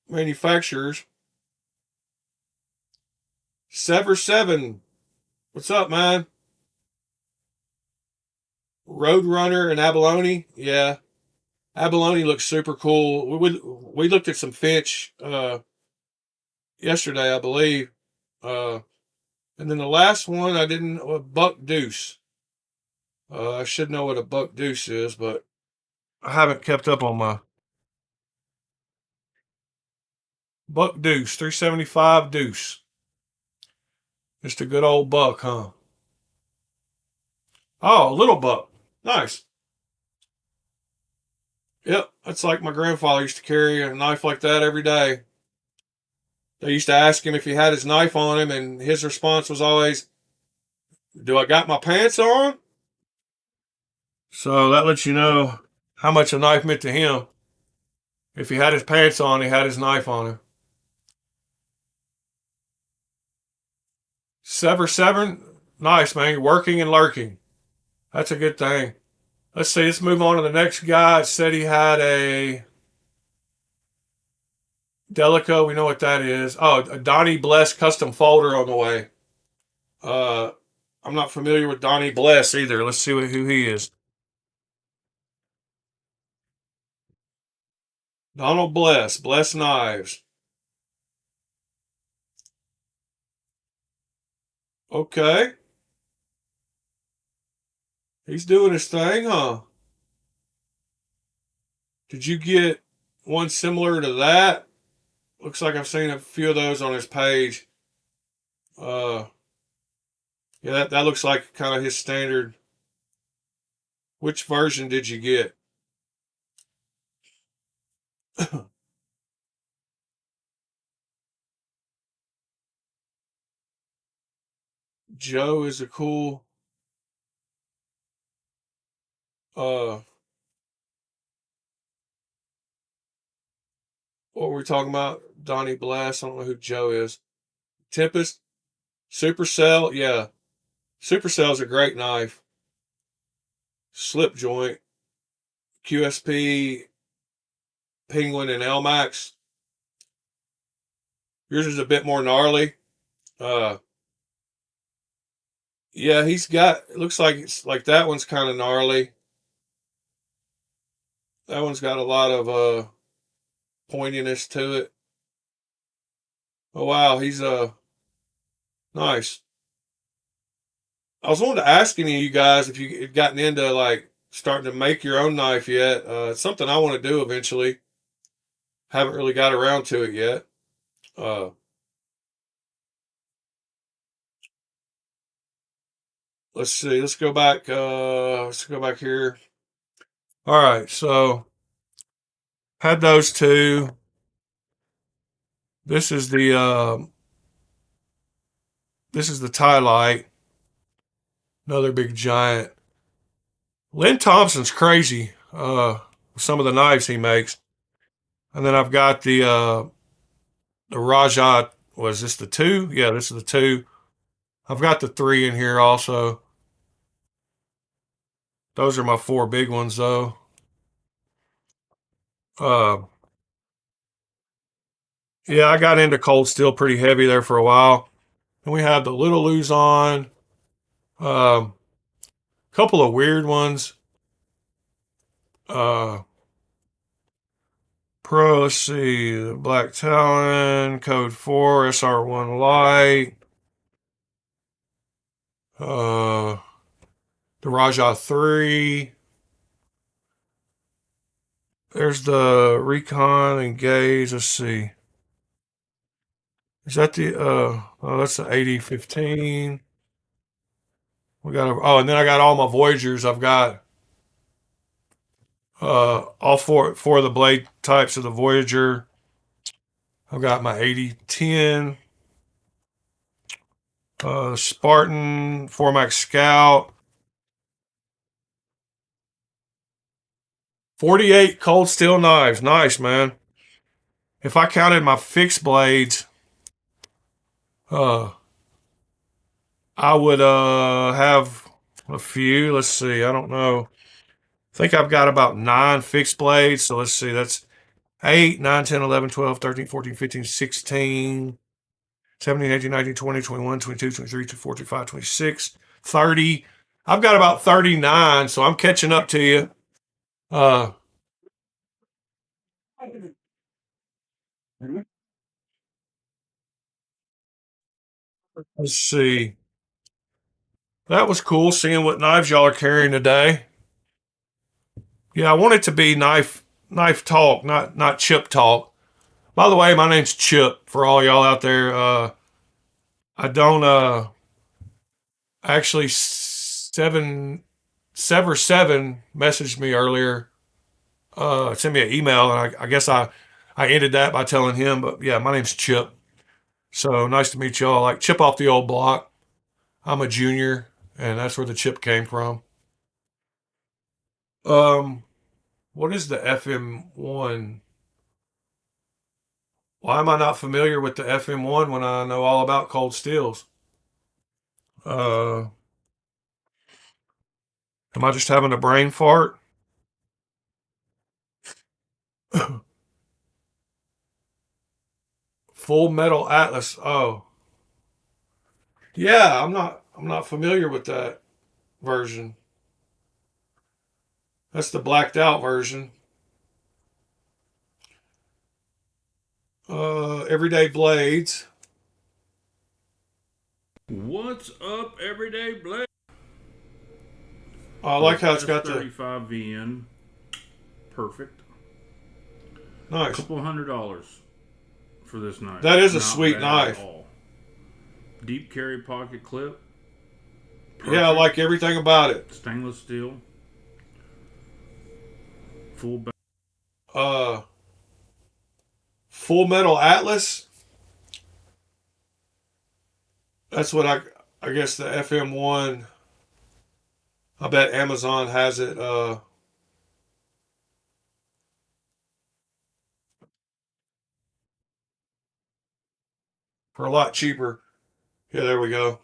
manufacturers. Sever 7. What's up, man? Roadrunner and Abalone. Yeah, Abalone looks super cool. We looked at some Finch yesterday, I believe. Uh, and then the last one, I didn't. Buck Deuce. I should know what a buck deuce is, but I haven't kept up on my buck deuce. 375 deuce. Just a good old buck, huh? Oh, a little buck. Nice. Yep, that's like my grandfather used to carry a knife like that every day. They used to ask him if he had his knife on him, and his response was always, "Do I got my pants on?" So that lets you know how much a knife meant to him. If he had his pants on, he had his knife on him. Sever 7, nice, man. You're working and lurking. That's a good thing. Let's see. Let's move on to the next guy. It said he had a Delico. We know what that is. Oh, a Donnie Bless custom folder on the way. Uh, I'm not familiar with Donnie Bless either. Let's see who he is. Donald Bless. Bless Knives. Okay. He's doing his thing, huh? Did you get one similar to that? Looks like I've seen a few of those on his page. Uh, yeah, that looks like kind of his standard. Which version did you get? Joe is a cool. Uh, what were we talking about? Donnie Blast. I don't know who Joe is. Tempest, Supercell. Yeah, Supercell's a great knife. Slip joint, QSP, Penguin, and LMAX. Yours is a bit more gnarly. Uh, yeah, he's got. It looks like it's like that one's kind of gnarly. That one's got a lot of pointiness to it. Oh wow, he's nice. I was wanting to ask any of you guys if you had gotten into like starting to make your own knife yet. It's something I want to do eventually. Haven't really got around to it yet. Uh, let's see. Let's go back. Let's go back here. All right. So had those two. This is the tie light. Another big giant. Lynn Thompson's crazy. Some of the knives he makes. And then I've got the Rajat. Was this the 2? Yeah, this is the 2. I've got the 3 in here also. Those are my 4 big ones though. Uh, yeah, I got into cold steel pretty heavy there for a while. And we have the little Luzon. A couple of weird ones. Uh, Pro, let's see. The Black Talon, Code 4, SR1 Light. Uh, the Raja 3. There's the Recon and Gaze. Let's see. Is that the oh, that's the 8015. We got and then I got all my Voyagers. I've got all four of the blade types of the Voyager. I've got my 8010, Spartan, Formax Scout, 48 cold steel knives. Nice, man. If I counted my fixed blades, uh, I would have a few. Let's see. I don't know. I think I've got about 9 fixed blades. So let's see. That's 8, 9, 10, 11, 12, 13, 14, 15, 16, 17, 18, 19, 20, 21, 22, 23, 24, 25, 26, 30. I've got about 39, so I'm catching up to you. Uh, let's see. That was cool seeing what knives y'all are carrying today. Yeah, I want it to be knife talk, not chip talk. By the way, my name's Chip for all y'all out there. I don't actually Sever7 messaged me earlier, sent me an email, and I guess I ended that by telling him. But yeah, my name's Chip. So nice to meet y'all. Like Chip off the old block. I'm a junior, and that's where the chip came from. Um, what is the FM1? Why am I not familiar with the FM1 when I know all about cold steels? Uh, am I just having a brain fart? Full Metal Atlas. Oh, yeah. I'm not familiar with that version. That's the blacked out version. Everyday Blades. What's up, everyday Blade? I like how it's got the 35 VN. Perfect. nice. Couple $100 for this knife. That is a Not sweet bad knife. At all. Deep carry pocket clip. Perfect. Yeah, I like everything about it. Stainless steel. Full back. Uh, Full Metal Atlas. That's what I guess the FM1. I bet Amazon has it. For a lot cheaper. Yeah, there we go.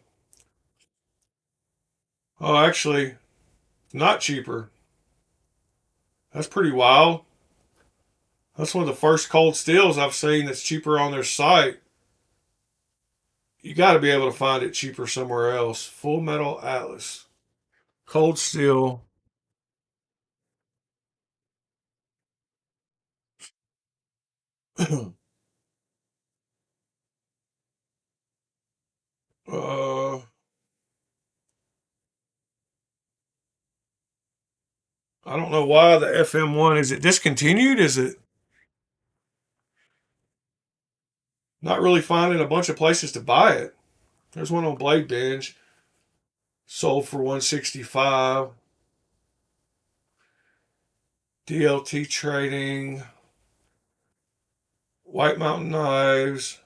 Oh, actually, not cheaper. That's pretty wild. That's one of the first cold steels I've seen that's cheaper on their site. You got to be able to find it cheaper somewhere else. Full Metal Atlas. Cold steel. uh, I don't know why the FM1 is it discontinued? Is it not really finding a bunch of places to buy it? There's one on Blade Binge. Sold for 165. DLT Trading. White Mountain Knives.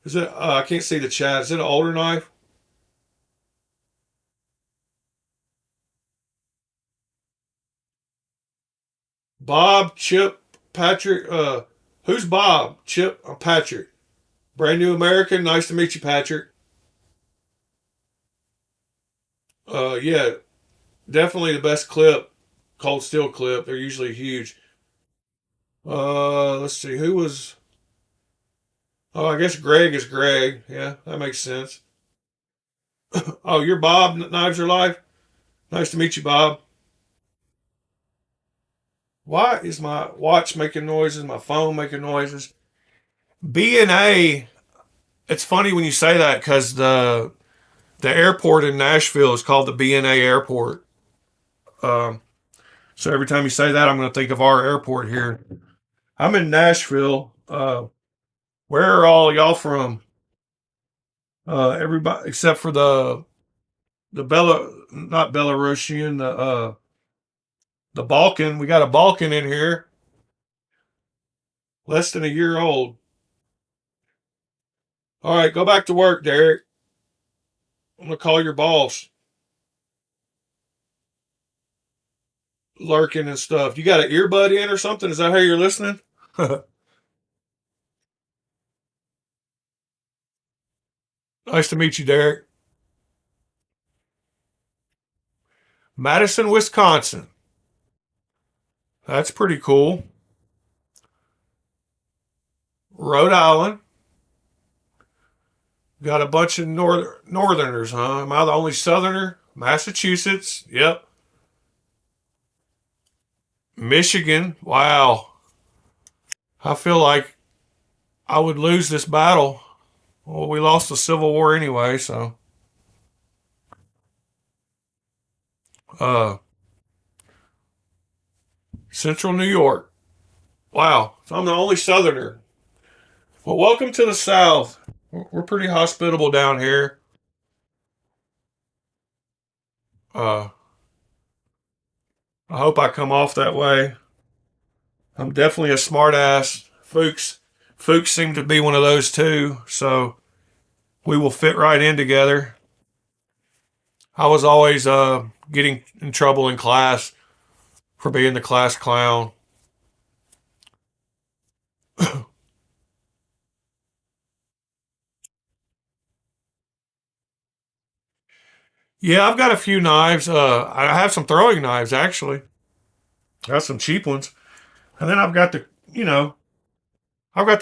Is it? I can't see the chat. Is it an older knife? Bob, Chip, Patrick. Who's Bob? Chip, I'm Patrick. Brand new American. Nice to meet you, Patrick. Yeah, definitely the best clip. Cold steel clip. They're usually huge. Let's see. Who was? Oh, I guess Greg is Greg. Yeah, that makes sense. Oh, you're Bob. Knives Are Life. Nice to meet you, Bob. Why is my watch making noises? My phone making noises? B&A. It's funny when you say that because the airport in Nashville is called the B&A Airport. Um, so every time you say that, I'm going to think of our airport here. I'm in Nashville. Where are all y'all from? Everybody except for not Belarusian, the Balkan. We got a Balkan in here, less than a year old. All right, go back to work, Derek. I'm gonna call your boss. Lurking and stuff. You got an earbud in or something? Is that how you're listening? Nice to meet you, Derek. Madison, Wisconsin. That's pretty cool. Rhode Island. Got a bunch of northerners, huh? Am I the only southerner? Massachusetts. Yep. Michigan. Wow. I feel like I would lose this battle. Well, we lost the Civil War anyway, so. Uh, Central New York. Wow. So I'm the only southerner. Well, welcome to the South. We're pretty hospitable down here. Uh, I hope I come off that way. I'm definitely a smartass. Fuchs seem to be one of those too. So we will fit right in together. I was always getting in trouble in class for being the class clown. Yeah, I've got a few knives. I have some throwing knives actually. I got some cheap ones, and then I've got the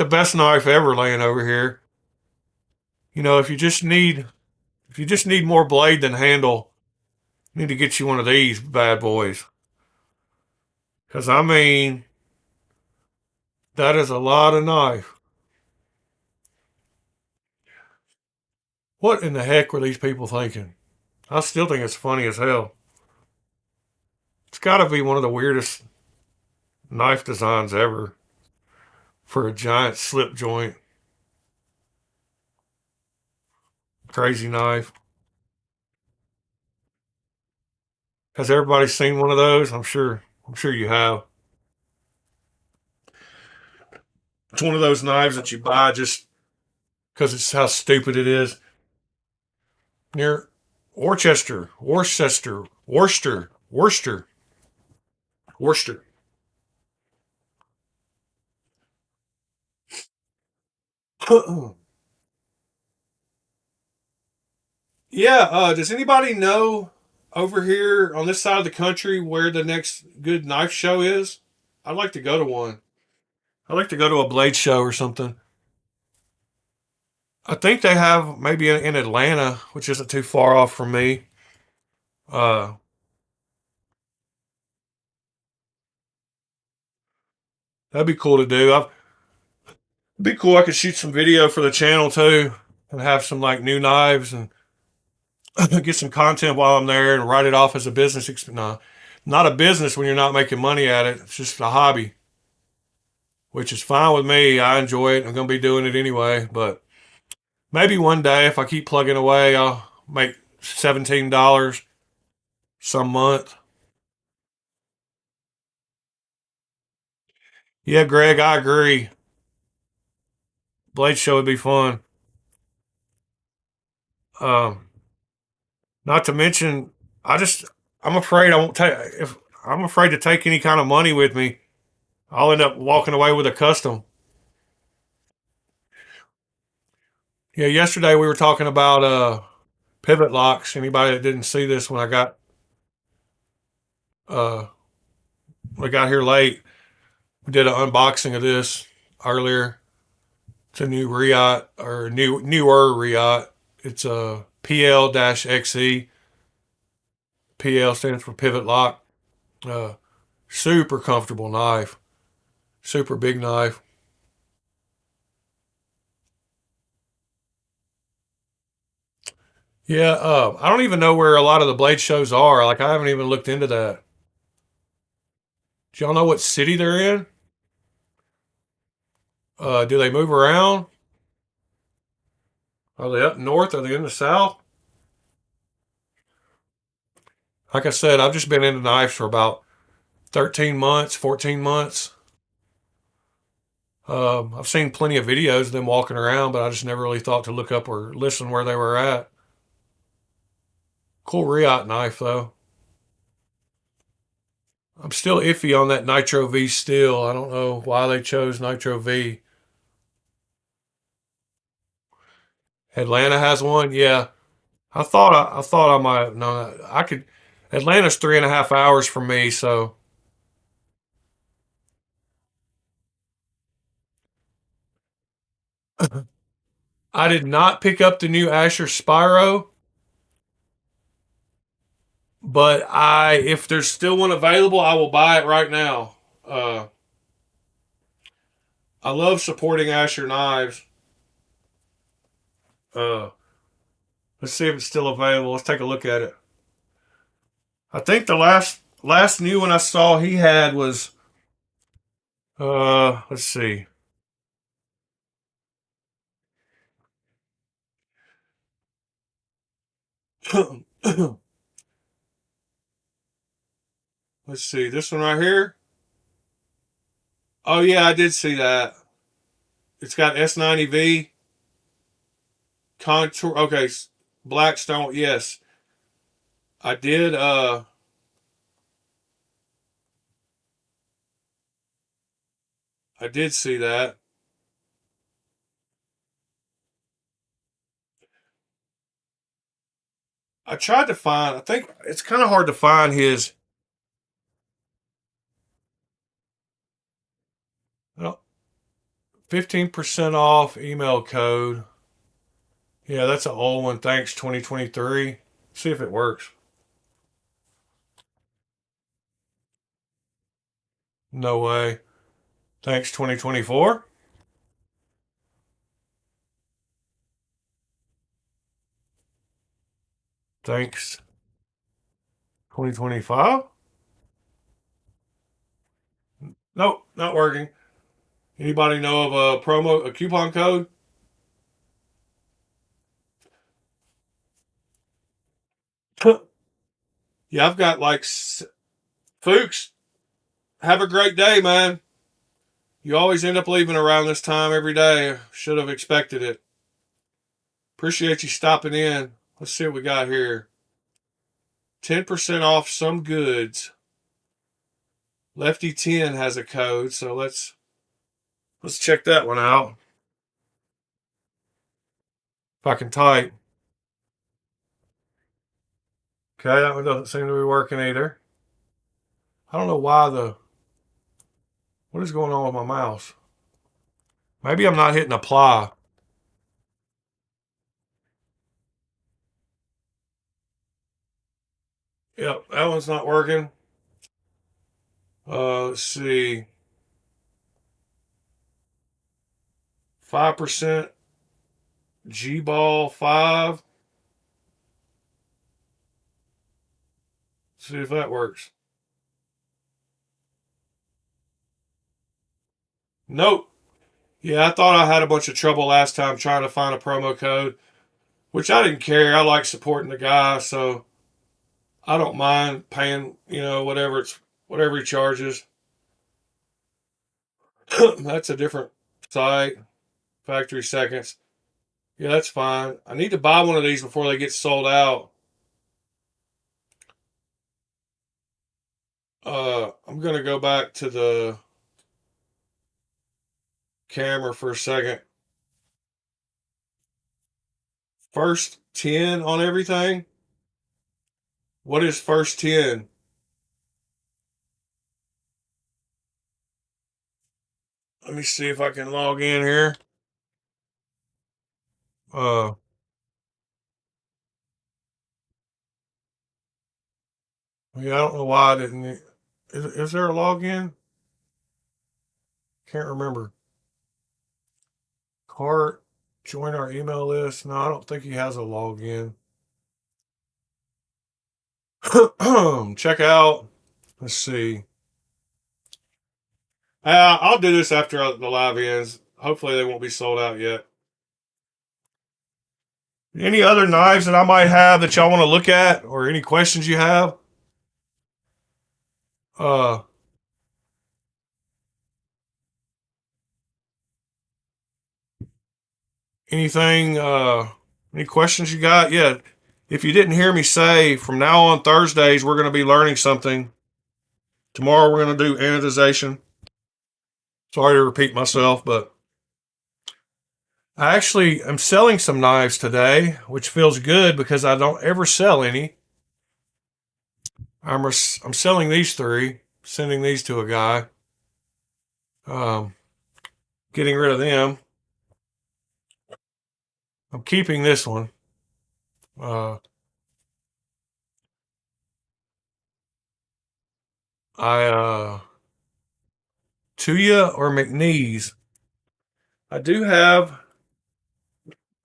best knife ever laying over here. If you just need more blade than handle, you need to get you one of these bad boys. Cause I mean, that is a lot of knife. What in the heck were these people thinking? I still think it's funny as hell. It's got to be one of the weirdest knife designs ever for a giant slip joint. Crazy knife. Has everybody seen one of those? I'm sure. I'm sure you have. It's one of those knives that you buy just because it's how stupid it is. Near Worcester. Yeah. Does anybody know over here on this side of the country where the next good knife show is? I'd like to go to one. I'd like to go to a blade show or something. I think they have maybe in Atlanta, which isn't too far off from me. Uh, that'd be cool to do. It'd be cool. I could shoot some video for the channel too, and have some like new knives and get some content while I'm there and write it off as a business. No, not a business when you're not making money at it. It's just a hobby, which is fine with me. I enjoy it. I'm gonna be doing it anyway. But maybe one day, if I keep plugging away, I'll make $17 some month. Yeah, Greg, I agree. Blade show would be fun. Um, Not to mention, I just I'm afraid I won't take if I'm afraid to take any kind of money with me. I'll end up walking away with a custom. Yeah, yesterday we were talking about pivot locks. Anybody that didn't see this uh when I got here late, we did an unboxing of this earlier. It's a new Riot or newer Riot. It's a PL-XE. PL stands for pivot lock. Uh, Super comfortable knife. Super big knife. Yeah, I don't even know where a lot of the blade shows are. Like, I haven't even looked into that. Do y'all know what city they're in? Do they move around? Are they up north? Are they in the south? Like I said, I've just been into knives for about 13 months, 14 months. I've seen plenty of videos of them walking around, but I just never really thought to look up or listen where they were at. Cool Riot knife, though. I'm still iffy on that Nitro V still. I don't know why they chose Nitro V. Atlanta has one. Yeah, I thought I might. No, I could. Atlanta's 3.5 hours from me, so I did not pick up the new Asher Spyro. But if there's still one available, I will buy it right now. Uh, I love supporting Asher Knives. Uh, let's see if it's still available. Let's take a look at it. I think the last new one I saw he had was let's see. Let's see this one right here. Oh yeah, I did see that. It's got S90V contour. Okay, Blackstone. Yes, I did. I did see that. I tried to find. I think it's kind of hard to find his. 15% off email code. Yeah, that's an old one. Thanks, 2023. See if it works. No way. Thanks, 2024. Thanks, 2025. Nope, not working. Anybody know of a coupon code? Yeah, I've got like Fuchs. Have a great day, man. You always end up leaving around this time every day. Should have expected it. Appreciate you stopping in. Let's see what we got here. 10% off some goods. Lefty 10 has a code, so let's check that one out. If I can type. Okay, that one doesn't seem to be working either. I don't know why what is going on with my mouse? Maybe I'm not hitting apply. Yep, that one's not working. Let's see. 5% G Ball 5. See if that works. Nope. Yeah, I thought I had a bunch of trouble last time trying to find a promo code, which I didn't care. I like supporting the guy, so I don't mind paying, whatever he charges. That's a different site. Factory seconds. Yeah, that's fine. I need to buy one of these before they get sold out. I'm gonna go back to the camera for a second. First 10 on everything. What is first 10? Let me see if I can log in here. Uh, yeah, I don't know why I didn't. Is there a login? Can't remember. Cart, join our email list. No, I don't think he has a login. Check out. Let's see. I'll do this after the live ends. Hopefully, they won't be sold out yet. Any other knives that I might have that y'all want to look at, or any questions you have? Uh, anything? Any questions you got? Yeah. If you didn't hear me say, from now on Thursdays we're going to be learning something. Tomorrow we're going to do anodization. Sorry to repeat myself, but I actually am selling some knives today, which feels good because I don't ever sell any. I'm selling these three, sending these to a guy, um, getting rid of them. I'm keeping this one. Uh, Tuya or McNeese. I do have.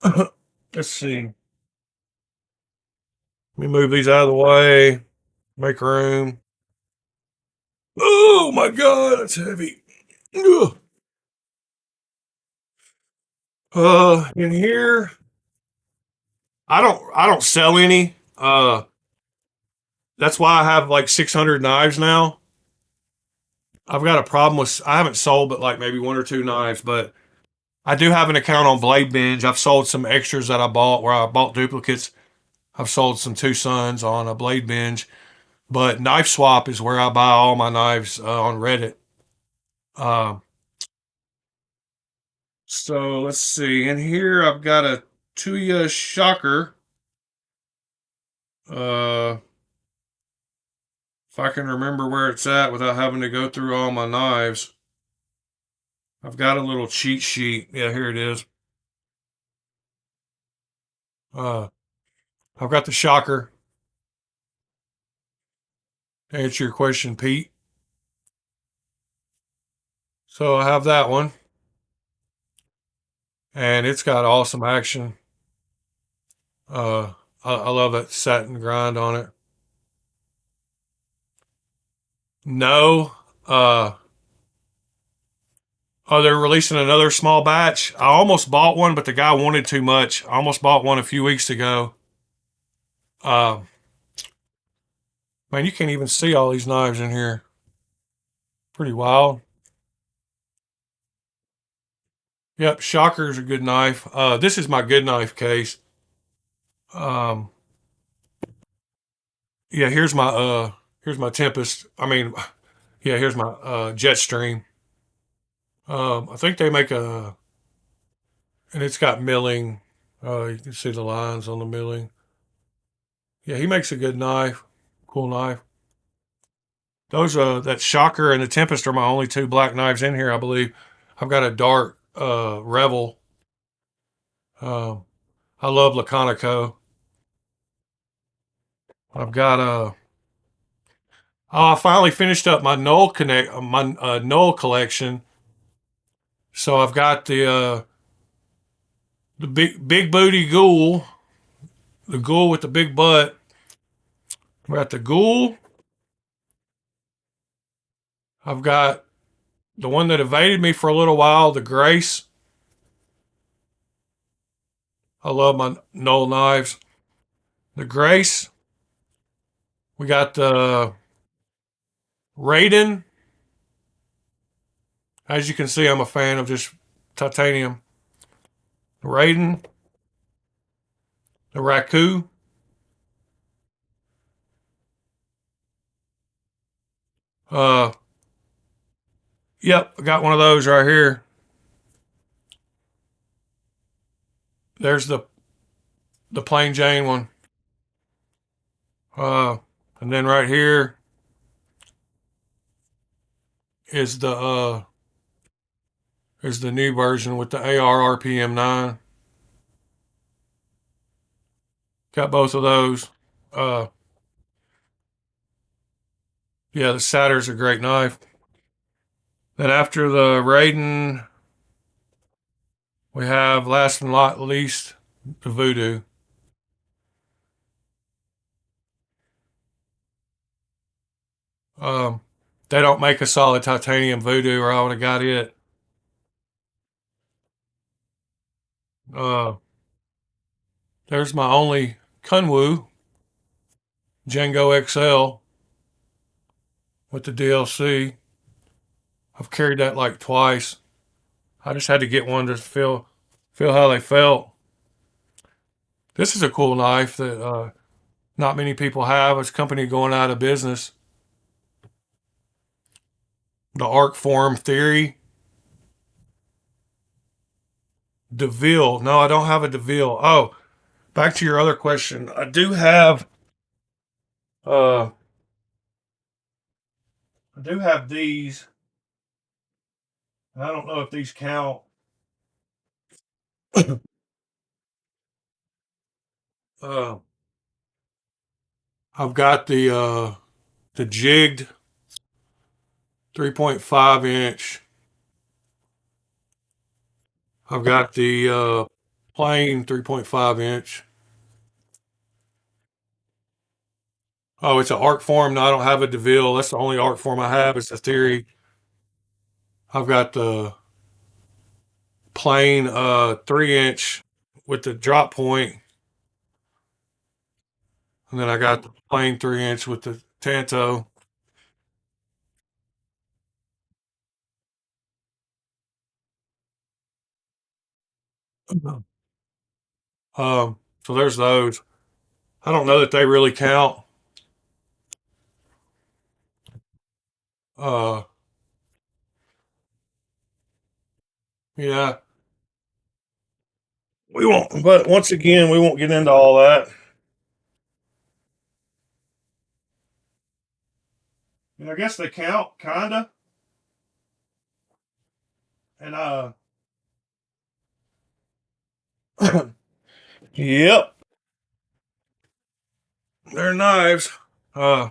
Let's see. Let me move these out of the way. Make room. Oh my God, that's heavy. Ugh. In here, I don't sell any. That's why I have like 600 knives now. I've got a problem with. I haven't sold but like maybe one or two knives, but I do have an account on Blade Binge. I've sold some extras that I bought where I bought duplicates. I've sold some Two Sons on a Blade Binge, but Knife Swap is where I buy all my knives on Reddit. Uh, so let's see. In here, I've got a Tuya Shocker. Uh, if I can remember where it's at without having to go through all my knives, I've got a little cheat sheet. Yeah, here it is. Uh, I've got the Shocker. To answer your question, Pete. So I have that one, and it's got awesome action. I love that satin grind on it. No, oh, they're releasing another small batch. I almost bought one, but the guy wanted too much. I almost bought one a few weeks ago. Uh, man, you can't even see all these knives in here. Pretty wild. Yep, Shocker's a good knife. This is my good knife case. Um, yeah, here's my Tempest. I mean, yeah, here's my Jetstream. I think they make a, and it's got milling. You can see the lines on the milling. Yeah, he makes a good knife. Cool knife. Those that Shocker and the Tempest are my only two black knives in here, I believe. I've got a dark Revel. Um, I love Laconico. I've got a. Oh, I finally finished up my Knoll collection. So I've got the big booty ghoul, the ghoul with the big butt. I've got the ghoul. I've got the one that evaded me for a little while, the Grace. I love my Knoll knives. The Grace. We got the Raiden. As you can see, I'm a fan of just titanium. Raiden. The Raku. Uh, yep, I got one of those right here. There's the plain Jane one. Uh, and then right here is the new version with the AR RPM 9. Got both of those. Uh, Yeah, the Satyr's a great knife. Then after the Raiden, we have last and not least the Voodoo. Um, they don't make a solid titanium Voodoo, or I would have got it. Uh, there's my only Kunwu Django XL with the DLC. I've carried that like twice. I just had to get one to feel how they felt. This is a cool knife that not many people have. It's a company going out of business. The Arc Form Theory. DeVille. No, I don't have a DeVille. Oh, back to your other question. Uh I do have these. I don't know if these count. Uh I've got the jigged 3.5 inch. I've got the plain 3.5 inch. Oh, it's an arc form. No, I don't have a DeVille. That's the only arc form I have. It's a theory. I've got the plain 3 inch with the drop point, and then I got the plain 3 inch with the Tanto. So there's those. I don't know that they really count. Uh, yeah, we won't. But once again, we won't get into all that. And I guess they count, kinda. And yep, they're knives. Uh,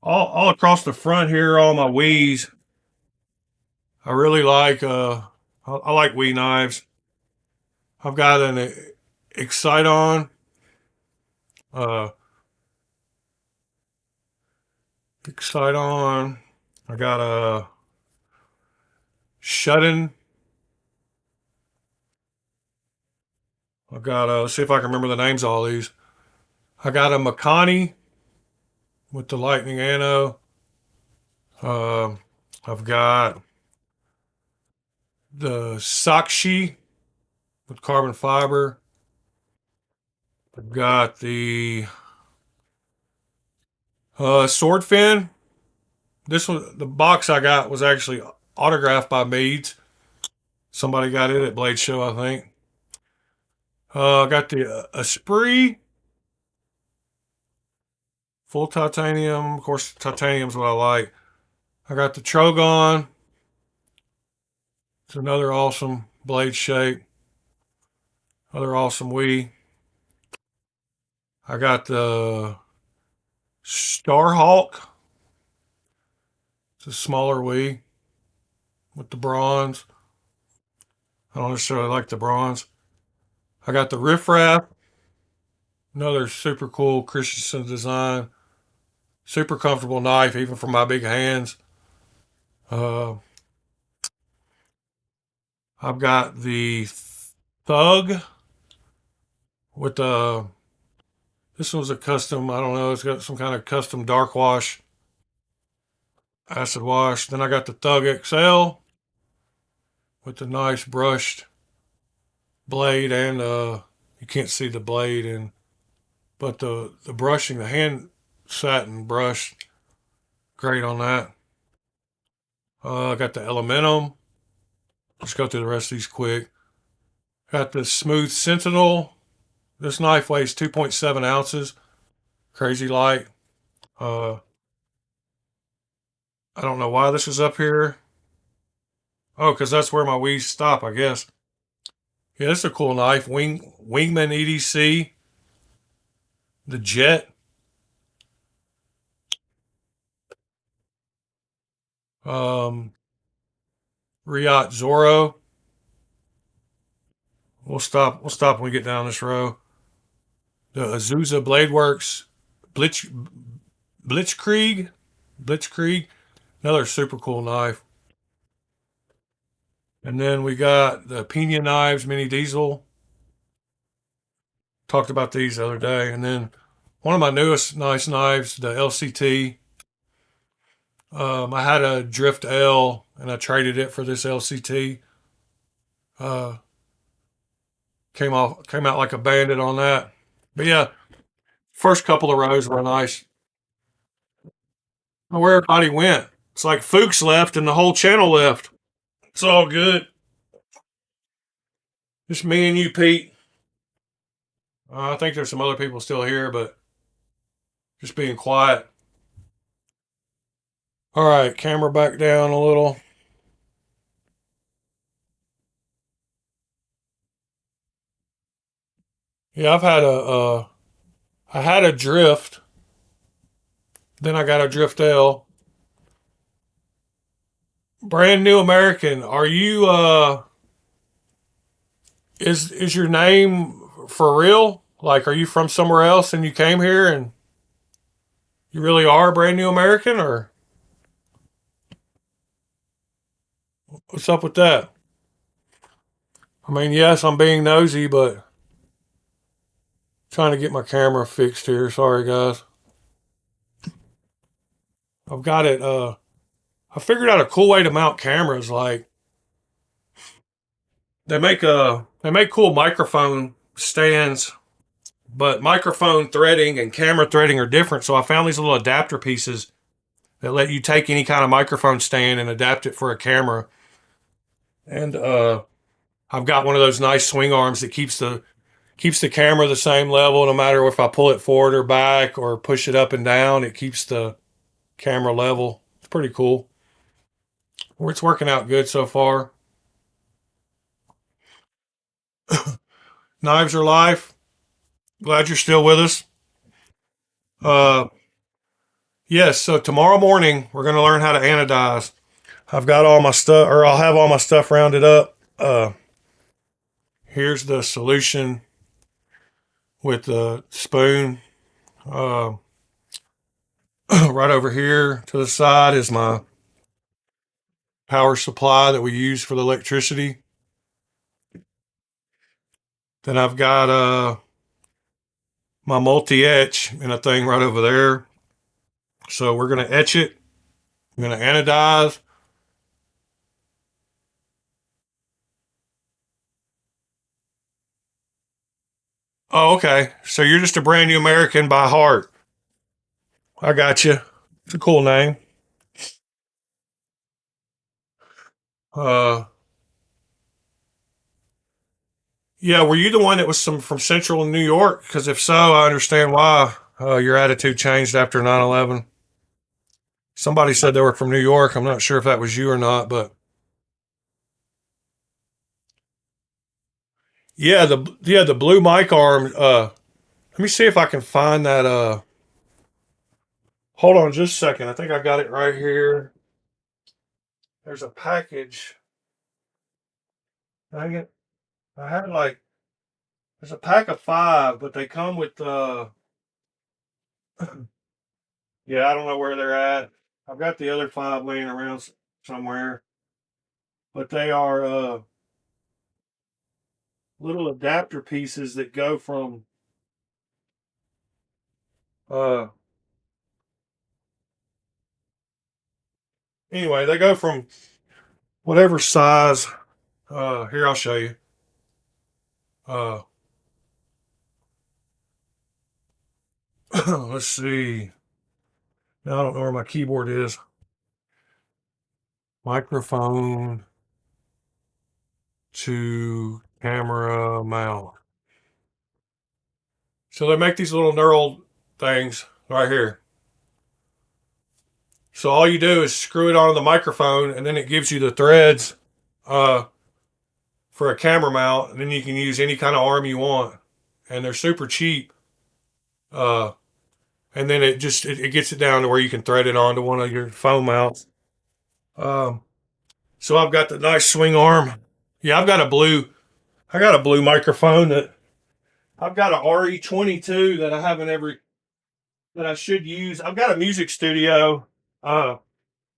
all across the front here, all my Wii's. I really like. I like Wii knives. I've got an Exciton. Uh, Exciton. I got a Shudden. I got a. Let's see if I can remember the names of all these. I got a Makani with the Lightning Anno. Uh, I've got the Sakshi with carbon fiber. I've got the Sword Fin. This one, the box I got was actually autographed by Meads. Somebody got it at Blade Show, I think. I got the Esprit, full titanium. Of course, titanium's what I like. I got the Trogon. It's another awesome blade shape. Another awesome Wii. I got the Starhawk. It's a smaller Wii with the bronze. I don't necessarily like the bronze. I got the Riff Raff. Another super cool Christensen design. Super comfortable knife, even for my big hands. Uh, I've got the Thug with the. This one's a custom. I don't know. It's got some kind of custom dark wash, acid wash. Then I got the Thug XL with the nice brushed blade, and you can't see the blade, and but the brushing, the hand satin brush, great on that. I got the Elementum. Let's go through the rest of these quick. Got the Smooth Sentinel. This knife weighs 2.7 ounces. Crazy light. Uh, I don't know why this is up here. Oh, because that's where my Wii's stop, I guess. Yeah, this is a cool knife. Wingman EDC. The Jet. Um, Riot Zorro. We'll stop when we get down this row. The Azusa Blade Works Blitz Blitzkrieg. Blitzkrieg. Another super cool knife. And then we got the Pina Knives Mini Diesel. Talked about these the other day. And then one of my newest nice knives, the LCT. I had a Drift L and I traded it for this LCT. Uh, came out like a bandit on that. But yeah, first couple of rows were nice. Where everybody went. It's like Fuchs left and the whole channel left. It's all good. Just me and you, Pete. I think there's some other people still here, but just being quiet. All right, camera back down a little. Yeah, I had a Drift. Then I got a Drift L. Brand new American. Are you is your name for real? Like, are you from somewhere else and you came here and you really are a brand new American, or what's up with that? I mean, yes, I'm being nosy, but trying to get my camera fixed here. Sorry, guys. I've got it. I figured out a cool way to mount cameras. Like, they make cool microphone stands, but microphone threading and camera threading are different. So I found these little adapter pieces that let you take any kind of microphone stand and adapt it for a camera. And I've got one of those nice swing arms that keeps the camera the same level no matter if I pull it forward or back or push it up and down. It keeps the camera level. It's pretty cool. It's working out good so far. Knives are life. Glad you're still with us. Uh, yes, so tomorrow morning we're going to learn how to anodize. I've got all my stuff, or I'll have all my stuff rounded up. Here's the solution with the spoon. Uh, right over here to the side is my power supply that we use for the electricity. Then I've got my multi-etch in a thing right over there. So we're going to etch it. I'm going to anodize. Oh, okay. So you're just a brand new American by heart. I got you. It's a cool name. Uh, yeah, were you the one that was from Central New York? Because if so, I understand why your attitude changed after 9/11. Somebody said they were from New York. I'm not sure if that was you or not, but yeah, the blue mic arm. Let me see if I can find that. Hold on just a second. I think I got it right here. There's a package. Dang it. I had like, there's a pack of 5, but they come with, yeah, I don't know where they're at. I've got the other 5 laying around somewhere, but they are little adapter pieces that go from, uh, anyway, they go from whatever size. Here, I'll show you. Uh, let's see. Now I don't know where my keyboard is. Microphone to camera mount. So they make these little knurled things right here. So all you do is screw it onto the microphone, and then it gives you the threads uh, for a camera mount, and then you can use any kind of arm you want, and they're super cheap. Uh, and then it gets it down to where you can thread it onto one of your phone mounts. Um, so I've got the nice swing arm. Yeah, I got a blue microphone that I've got a RE22 that I haven't ever that I should use. I've got a music studio. Uh,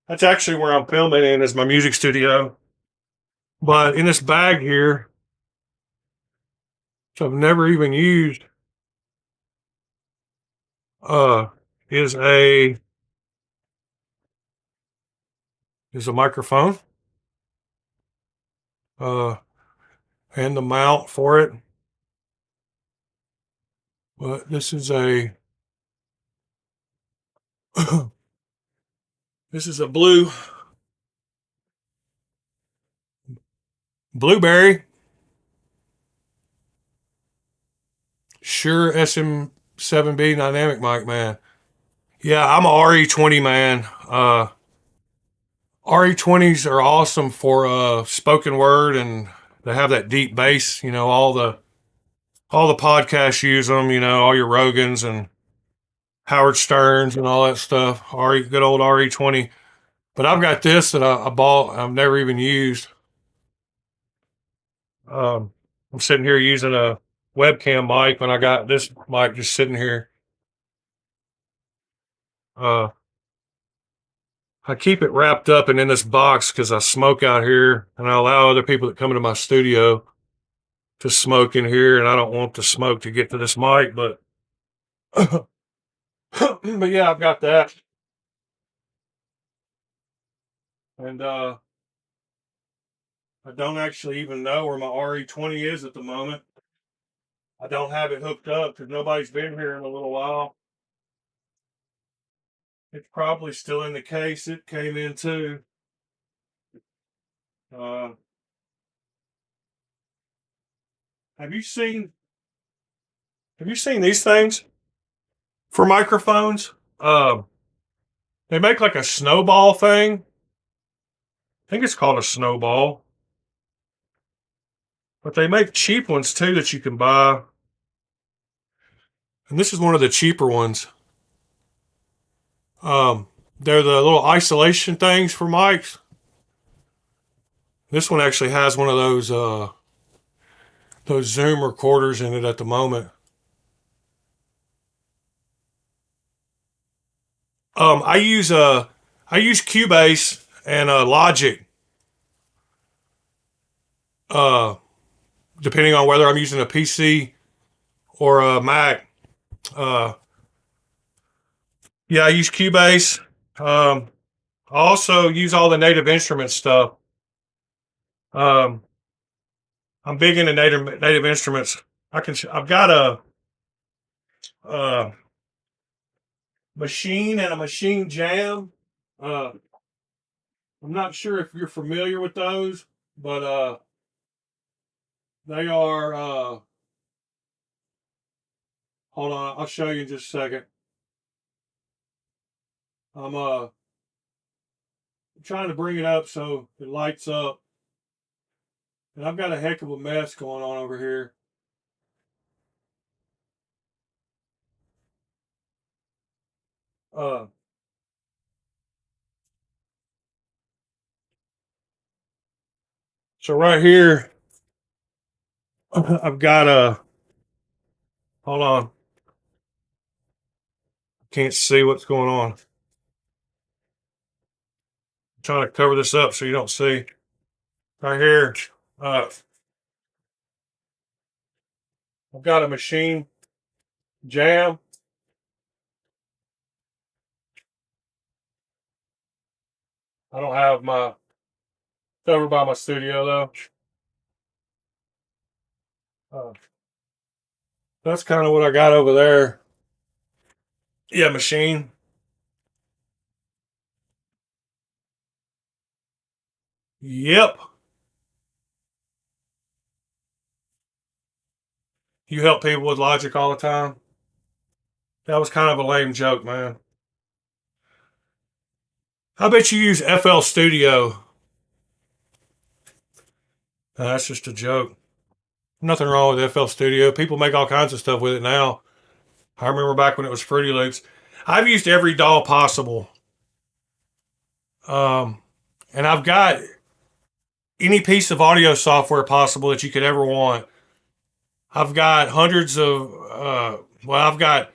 that's actually where I'm filming in is my music studio. But in this bag here, which I've never even used, uh, is a is a microphone. Uh, and the mount for it. But this is a this is a blueberry Shure SM7B dynamic mic, man. Yeah, I'm a RE20 man. RE20s are awesome for spoken word, and they have that deep bass. You know, all the podcasts use them. You know, all your Rogans and Howard Sterns and all that stuff. Good old RE20. But I've got this that I bought. I've never even used. Um, I'm sitting here using a webcam mic when I got this mic just sitting here. Uh, I keep it wrapped up and in this box because I smoke out here and I allow other people that come into my studio to smoke in here, and I don't want the smoke to get to this mic, but but yeah, I've got that. And I don't actually even know where my RE20 is at the moment. I don't have it hooked up because nobody's been here in a little while. It's probably still in the case it came into. Uh, have you seen these things for microphones? They make like a snowball thing. I think it's called a snowball. But they make cheap ones too that you can buy. And this is one of the cheaper ones. They're the little isolation things for mics. This one actually has one of those Zoom recorders in it at the moment. I use Cubase and Logic. Uh, Depending on whether I'm using a PC or a Mac. Uh, yeah, I use Cubase. I also use all the Native Instruments stuff. Um, I'm big into Native Instruments. I've got a Machine and a Machine Jam. Uh, I'm not sure if you're familiar with those, but they are. Hold on, I'll show you in just a second. I'm trying to bring it up so it lights up, and I've got a heck of a mess going on over here. Uh, so right here, I've got a. Hold on, can't see what's going on. I'm trying to cover this up so you don't see. Right here, uh, I've got a Machine Jam. I don't have my cover by my studio though. That's kind of what I got over there. Yeah, Machine. Yep. You help people with Logic all the time. That was kind of a lame joke, man. I bet you use FL Studio. That's just a joke. Nothing wrong with FL Studio. People make all kinds of stuff with it now. I remember back when it was Fruity Loops. I've used every DAW possible. Um, And I've got any piece of audio software possible that you could ever want. I've got hundreds of, I've got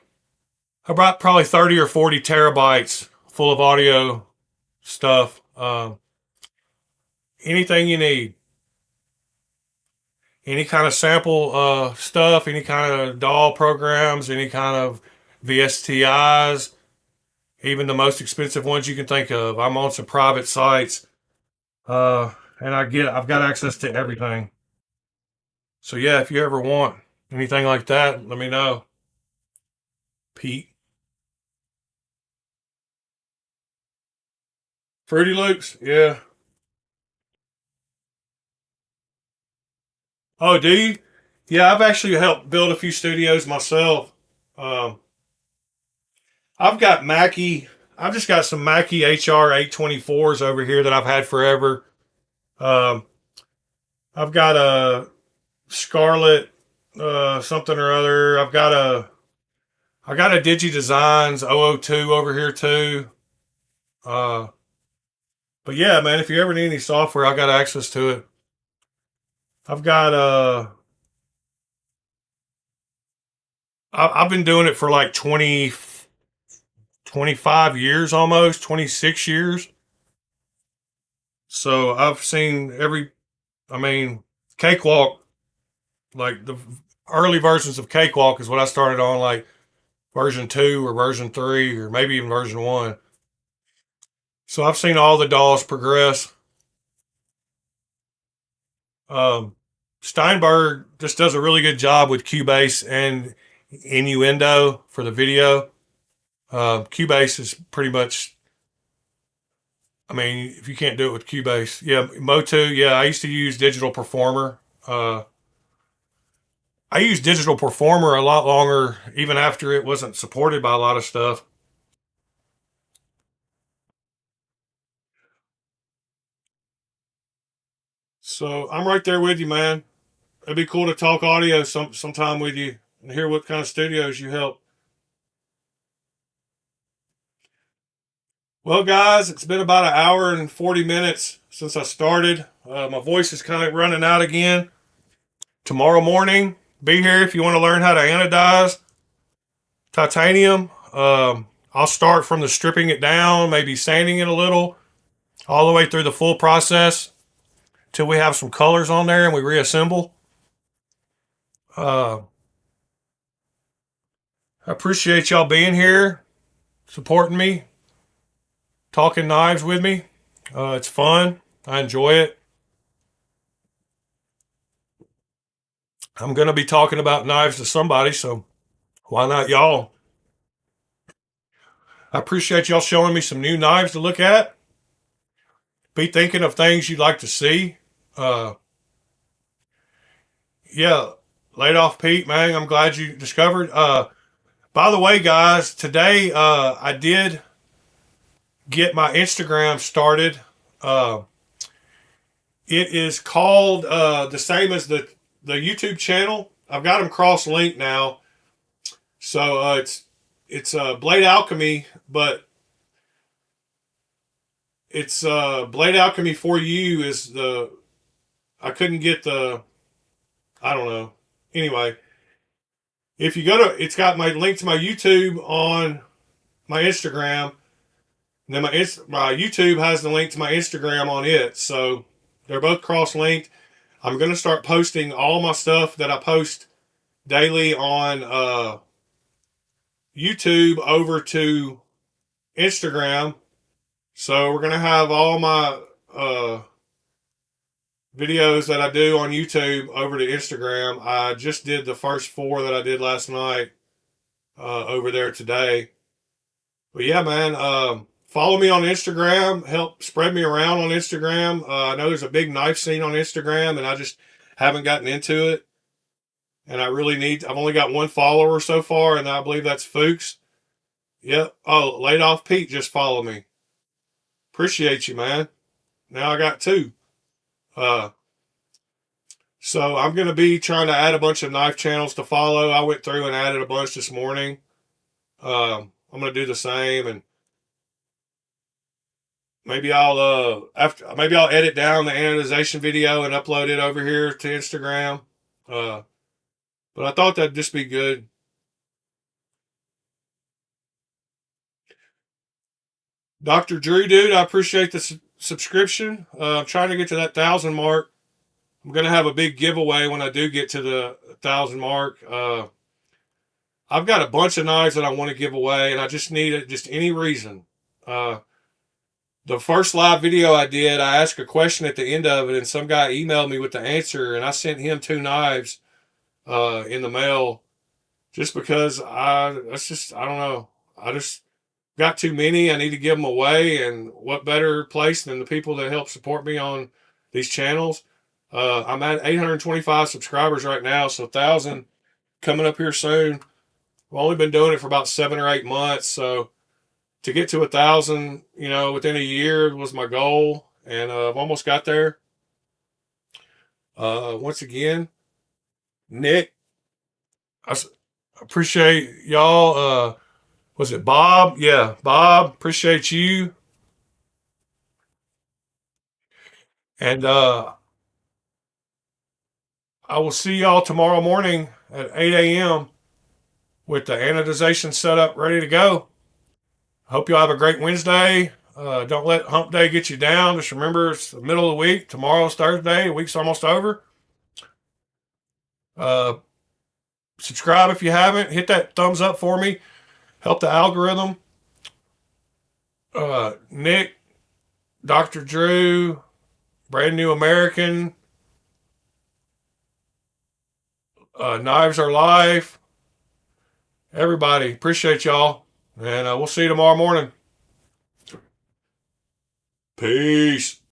about probably 30 or 40 terabytes full of audio stuff. Anything you need. Any kind of sample stuff, any kind of DAW programs, any kind of VSTIs, even the most expensive ones you can think of. I'm on some private sites, and I've got access to everything. So yeah, if you ever want anything like that, let me know, Pete. Fruity Loops, yeah. Oh, do you? Yeah, I've actually helped build a few studios myself. Um, I've got Mackie. I've just got some Mackie HR 824s over here that I've had forever. Um, I've got a Scarlet something or other. I got a Digi Designs 002 over here too. Uh, but yeah, man, if you ever need any software, I got access to it. I've got I've been doing it for like 25 years almost, 26 years. So I've seen I mean, Cakewalk, like the early versions of Cakewalk is what I started on, like version 2 or version 3 or maybe even version 1. So I've seen all the DAWs progress. Um, Steinberg just does a really good job with Cubase and Innuendo for the video. Cubase is pretty much, I mean, if you can't do it with Cubase, yeah, Motu, yeah, I used to use Digital Performer. I used Digital Performer a lot longer, even after it wasn't supported by a lot of stuff. So I'm right there with you, man. It'd be cool to talk audio sometime with you and hear what kind of studios you help. Well, guys, it's been about an hour and 40 minutes since I started. My voice is kind of running out again. Tomorrow morning, be here if you want to learn how to anodize titanium. I'll start from the stripping it down, maybe sanding it a little, all the way through the full process till we have some colors on there and we reassemble. Uh, I appreciate y'all being here, supporting me, talking knives with me. It's fun. I enjoy it. I'm going to be talking about knives to somebody, so why not y'all? I appreciate y'all showing me some new knives to look at. Be thinking of things you'd like to see. Uh, yeah, laid off Pete, man. I'm glad you discovered. By the way, guys, today I did get my Instagram started. Uh, it is called the same as the YouTube channel. I've got them cross linked now, so it's Blade Alchemy, but it's Blade Alchemy for You is the I couldn't get the I don't know. Anyway, if you go to it's got my link to my YouTube on my Instagram. And then my YouTube has the link to my Instagram on it, so they're both cross linked. I'm gonna start posting all my stuff that I post daily on YouTube over to Instagram. So we're gonna have all my videos that I do on YouTube over to Instagram. I just did the first 4 that I did last night over there today. But yeah, man, follow me on Instagram. Help spread me around on Instagram. I know there's a big knife scene on Instagram, and I just haven't gotten into it. And I've only got 1 follower so far, and I believe that's Fuchs. Yep. Oh, laid off Pete, just follow me. Appreciate you, man. Now I got 2. Uh, so I'm going to be trying to add a bunch of knife channels to follow. I went through and added a bunch this morning. I'm going to do the same, and maybe I'll edit down the anodization video and upload it over here to Instagram. Uh, but I thought that'd just be good. Dr. Drew, dude, I appreciate the subscription. I'm trying to get to that 1,000 mark. I'm gonna have a big giveaway when I do get to the 1,000 mark. I've got a bunch of knives that I want to give away, and I just need it, just any reason. Uh, the first live video I did, I asked a question at the end of it, and some guy emailed me with the answer, and I sent him 2 knives in the mail just because I don't know. I just got too many. I need to give them away, and what better place than the people that help support me on these channels? I'm at 825 subscribers right now, so 1,000 coming up here soon. I've only been doing it for about 7 or 8 months, so to get to 1,000, within a year was my goal, and I've almost got there. Once again, Nick, I appreciate y'all. Was it Bob? Yeah, Bob, appreciate you. And I will see y'all tomorrow morning at 8 a.m. with the anodization setup ready to go. Hope y'all have a great Wednesday. Don't let hump day get you down. Just remember, it's the middle of the week. Tomorrow's Thursday. The week's almost over. Uh, subscribe if you haven't. Hit that thumbs up for me. Help the algorithm. Nick, Dr. Drew, Brand New American, Knives Are Life. Everybody, appreciate y'all. And we'll see you tomorrow morning. Peace.